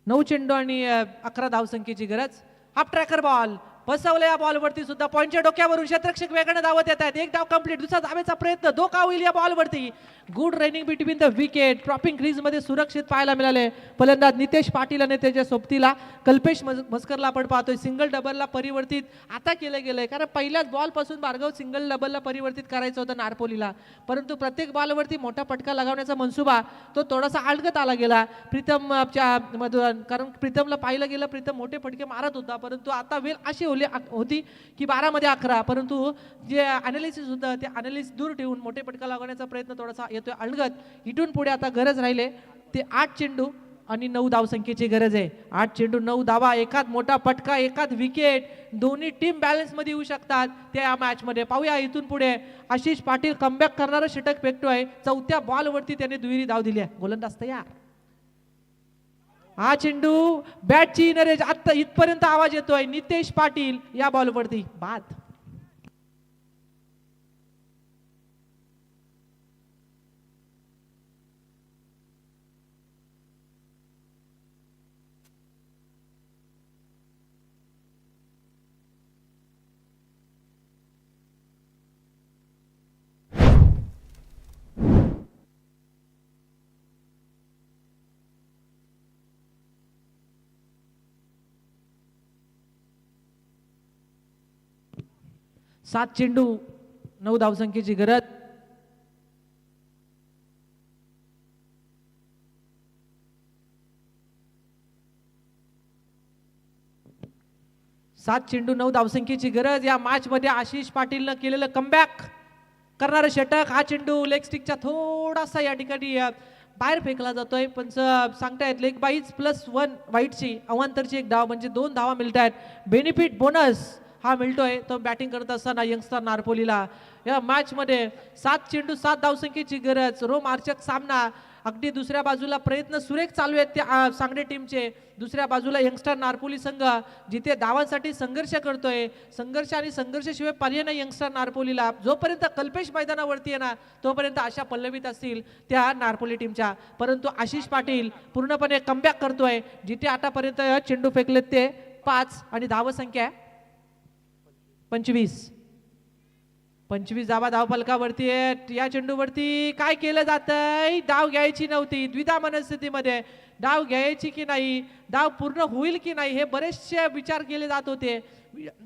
नऊ चेंडू आणि 11 धावसंख्येची गरज. हाफ ट्रॅकर बॉल बसवलं या बॉलवरती सुद्धा पॉईंटच्या डोक्यावरून क्षेत्ररक्षक वेगाने धावत येत आहेत. एक डाव कंप्लीट, दुसरा धावेचा प्रयत्न, धोका होईल या बॉलवरती. Good running between the wicket. Dropping crease मध्ये सुरक्षित पाहायला मिळाले. फलंदाज नितेश पाटील आणि त्याच्या सोबतीला कल्पेश मस्करला आपण पाहतोय. सिंगल डबलला परिवर्तित आता केलं गेलंय, कारण पहिल्याच बॉल पासून भार्गव सिंगल डबलला परिवर्तित करायचं होतं नारपोलीला, परंतु प्रत्येक बॉलवरती मोठा पटका लगावण्याचा मनसुबा तो थोडासा आळगत आला गेला प्रीतमच्या मधून. कारण प्रीतमला पाहिलं गेलं, प्रीतम मोठे फटके मारत होता, परंतु आता वेळ अशी होती की 12 मध्ये 11, परंतु जे अनालिसिस होतं ते अनालिसिस दूर ठेवून मोठे फटका लागवण्याचा प्रयत्न थोडासा येतोय अळगत. इथून पुढे आता गरज राहिले ते 8 चेंडू आणि 9 धावसंख्येची गरज आहे. 8 चेंडू 9 धावा, एकाच मोठा फटका, एकाच विकेट, दोन्ही टीम बॅलन्स मध्ये येऊ शकतात त्या मॅच मध्ये. पाहूया इथून पुढे आशिष पाटील कमबॅक करणारा षटक फेकतोय. 4थ्या बॉलवरती त्याने दुहेरी धाव दिली आहे. गोलंदाज तयार. हा चेंडू बॅटची नरेज आता इथपर्यंत आवाज येतोय. नितेश पाटील या बॉलवरती बाद. सात चेंडू 9 धावसंख्येची गरज. सात चेंडू 9 धावसंख्येची गरज. या मॅच मध्ये आशिष पाटीलनं केलेलं कमबॅक करणारं षटक. हा चेंडू लेग स्टिकच्या थोडासा या ठिकाणी बाहेर फेकला जातोय, पण सांगतायत लेग बाईज +1 वाईटची अवांतरची एक धाव म्हणजे 2 धावा मिळत आहेत. बेनिफिट बोनस हा मिळतोय तो बॅटिंग करत असताना यंगस्टर नारपोलीला. या मॅच मध्ये 7 चेंडू 7 धावसंख्येची गरज. रोमहर्षक सामना. अगदी दुसऱ्या बाजूला प्रयत्न सुरेख चालू आहेत त्या सांगडे टीमचे. दुसऱ्या बाजूला यंगस्टर नारपोली संघ जिथे धावांसाठी संघर्ष करतोय. संघर्ष आणि संघर्षाशिवाय पर्याय नाही यंगस्टर नारपोलीला. जोपर्यंत कल्पेश मैदानावरती आहे ना तोपर्यंत आशा पल्लवित असतील त्या नारपोली टीमच्या, परंतु आशिष पाटील पूर्णपणे कमबॅक करतोय. जिथे आतापर्यंत चेंडू फेकलेत ते 5 आणि धावसंख्या 25 धावा धावफलकावरती आहेत. या चेंडूवरती काय केलं जातंय? डाव घ्यायची नव्हती. द्विधा मनस्थितीमध्ये डाव घ्यायची की नाही, डाव पूर्ण होईल की नाही हे बरेचसे विचार केले जात होते.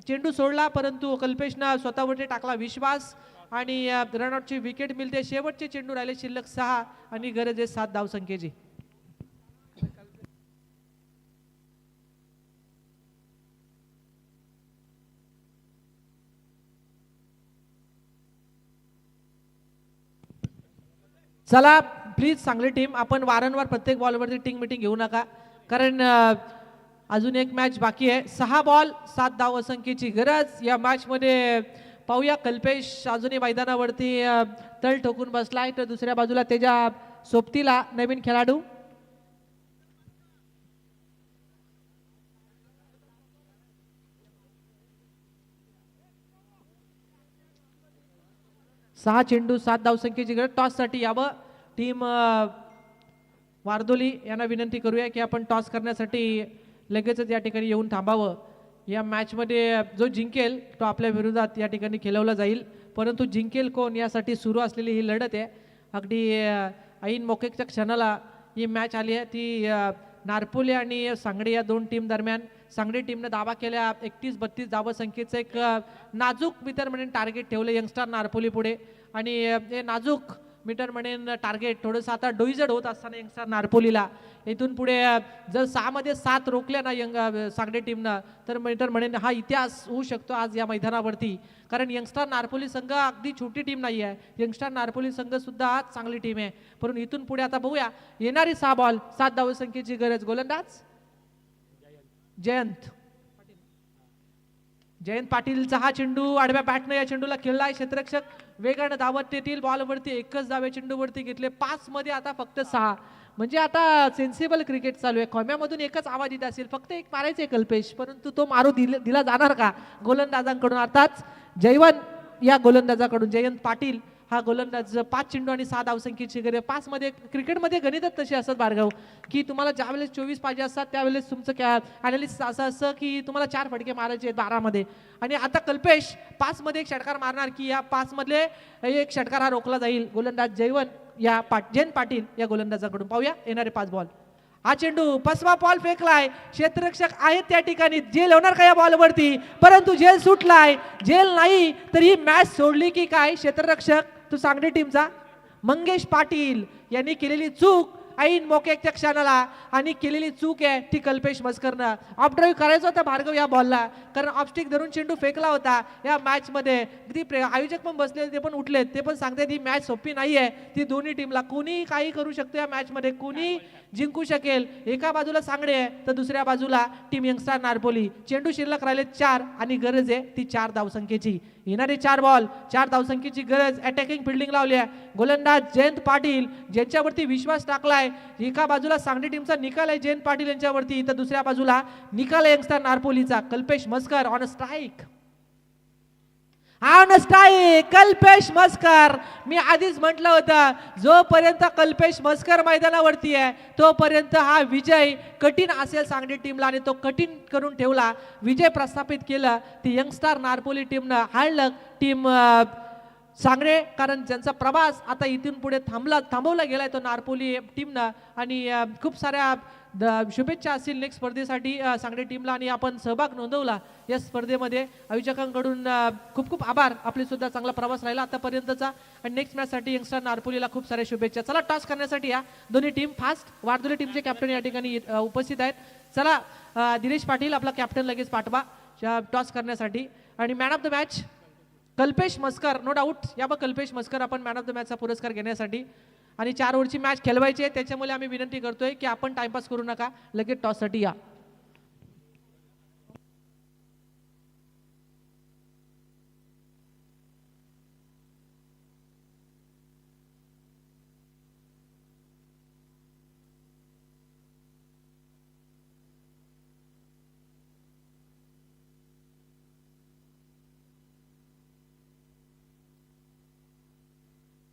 चेंडू सोडला, परंतु कल्पेशनं स्वतःवरती टाकला विश्वास आणि रनआउटची विकेट मिळते. शेवटचे चेंडू राहिले शिल्लक 6 आणि गरज आहे 7 धावसंख्येची. चला प्लीज सांगली टीम, आपण वारंवार प्रत्येक बॉलवरती टीम मीटिंग घेऊ नका, कारण अजून एक मॅच बाकी आहे. 6 बॉल 7 धावसंख्येची गरज. या मॅच मध्ये पाहूया कल्पेश अजूनही मैदानावरती तळ ठोकून बसलाय, तर दुसऱ्या बाजूला त्याच्या सोबतीला नवीन खेळाडू सहा चेंडू 7 धावसंख्येची गरज. टॉससाठी यावं. टीम वारदोली यांना विनंती करूया की आपण टॉस करण्यासाठी लगेचच या ठिकाणी येऊन थांबावं. या मॅचमध्ये जो जिंकेल तो आपल्या विरोधात या ठिकाणी खेळवला जाईल, परंतु जिंकेल कोण यासाठी सुरू असलेली ही लढत आहे. अगदी ऐन मोकेच्या क्षणाला ही मॅच आली आहे. ती नारपोली आणि सांगडे या 2 टीम दरम्यान. सांगडे टीमने दावा केल्या 31-32 धावसंख्येचं एक नाजूक मीटर म्हणून टार्गेट ठेवलं यंगस्टर नारपोली पुढे, आणि हे नाजूक मीटर म्हणून टार्गेट थोडंसं आता डोईजड होत असताना यंगस्टर नारपोलीला इथून पुढे जर 6 मध्ये 7 रोखल्या ना सांगडे टीमनं, तर मीटर म्हणून हा इतिहास होऊ शकतो आज या मैदानावरती. कारण यंगस्टर नारपोली संघ अगदी छोटी टीम नाही आहे. यंगस्टर नारपोली संघ सुद्धा आज चांगली टीम आहे, परंतु इथून पुढे आता बघूया येणारी 6 बॉल 7 धावसंख्येची गरज. गोलंदाज जयंत पाटीलचा हा चेंडू आडव्या बॅटनं या चेंडूला खेळलाय. क्षेत्ररक्षक वेगानं धावत येतील. बॉलवरती एकच धावे चेंडूवरती घेतले. 5 मध्ये आता फक्त 6, म्हणजे आता सेन्सिबल क्रिकेट चालू आहे. खोम्यामधून एकच आवाज येत असेल, फक्त एक मारायचे कल्पेश, परंतु तो मारू दिला जाणार का गोलंदाजांकडून? अर्थात जयवंत या गोलंदाजाकडून. जयंत पाटील हा गोलंदाज 5 चेंडू आणि 6 धावसंख्येची गरज. 5 मध्ये क्रिकेटमध्ये गणितच तशी असतात भार्गव, की तुम्हाला ज्यावेळेस 24 पाहिजे असतात त्यावेळेस तुमचं अनालिसिस असं असं की तुम्हाला 4 फटके मारायचे आहेत 12 मध्ये. आणि आता कल्पेश 5 मध्ये एक षटकार मारणार की या 5 मधले एक षटकार हा रोखला जाईल. गोलंदाज जयन पाटील या गोलंदाजाकडून. पाहूया येणारे 5 बॉल. हा चेंडू 5वा बॉल फेकलाय. क्षेत्ररक्षक आहेत त्या ठिकाणी. झेल होणार का या बॉलवरती, परंतु झेल सुटलाय. झेल नाही तर ही मॅच सोडली की काय क्षेत्ररक्षक तो सांगली टीमचा मंगेश पाटील यांनी केलेली चूक ऐन मोक्याच्या क्षणाला, आणि केलेली चूक आहे ती कल्पेश मस्करनं. ऑफ ड्राईव्ह करायचा होता भार्गव या बॉलला, कारण ऑफस्टिक धरून चेंडू फेकला होता या मॅच मध्ये. आयोजक पण बसले, ते पण उठलेत, ते पण सांगतात ही मॅच सोपी नाहीये. ती दोन्ही टीमला कोणी काही करू शकतो या मॅच मध्ये, कोणी जिंकू शकेल. एका बाजूला सांगडे आहे तर दुसऱ्या बाजूला टीम यंगस्टार नारपोली. चेंडू शिल्लक राहिले 4 आणि गरज आहे ती 4 धावसंख्येची. येणारे 4 बॉल 4 धावसंख्येची गरज. अटॅकिंग फिल्डिंग लावली आहे. गोलंदाज जयंत पाटील ज्यांच्यावरती विश्वास टाकलाय. एका बाजूला सांगली टीमचा निकाल आहे जयंत पाटील यांच्यावरती, तर दुसऱ्या बाजूला निकाल आहे यंगस्टार नारपोलीचा. Kalpesh Maskar on strike. On strike Kalpesh Maskar. मी आधीच म्हटलं होतं जोपर्यंत कल्पेश मस्कर मैदानावरती आहे तोपर्यंत हा विजय कठीण असेल सांगली टीमला, आणि तो कठीण करून ठेवला. विजय प्रस्थापित केला ती यंगस्टार नारपोली टीमनं. हार्ड टीम सांगडे, कारण ज्यांचा प्रवास आता इथून पुढे थांबवला गेलाय तो नारपोली टीमनं. आणि खूप साऱ्या शुभेच्छा असतील नेक्स्ट स्पर्धेसाठी सांगडे टीमला, आणि आपण सहभाग नोंदवला या स्पर्धेमध्ये. आयोजकांकडून खूप खूप आभार. आपले सुद्धा चांगला प्रवास राहिला आतापर्यंतचा, आणि नेक्स्ट मॅचसाठी यंगस्टर नारपोलीला खूप साऱ्या शुभेच्छा. चला टॉस करण्यासाठी या दोन्ही टीम फास्ट. वारदोली टीमचे कॅप्टन या ठिकाणी उपस्थित आहेत. चला दिनेश पाटील आपला कॅप्टन लगेच पाठवा टॉस करण्यासाठी. आणि man of the match Kalpesh Maskar, no doubt या कल्पेश मस्कर आपण मॅन ऑफ द मॅचचा पुरस्कार घेण्यासाठी. आणि 4 ओव्हरची मॅच खेळवायची आहे, त्याच्यामुळे आम्ही विनंती करतोय की आपण टाइमपास करू नका, लगेच टॉससाठी या.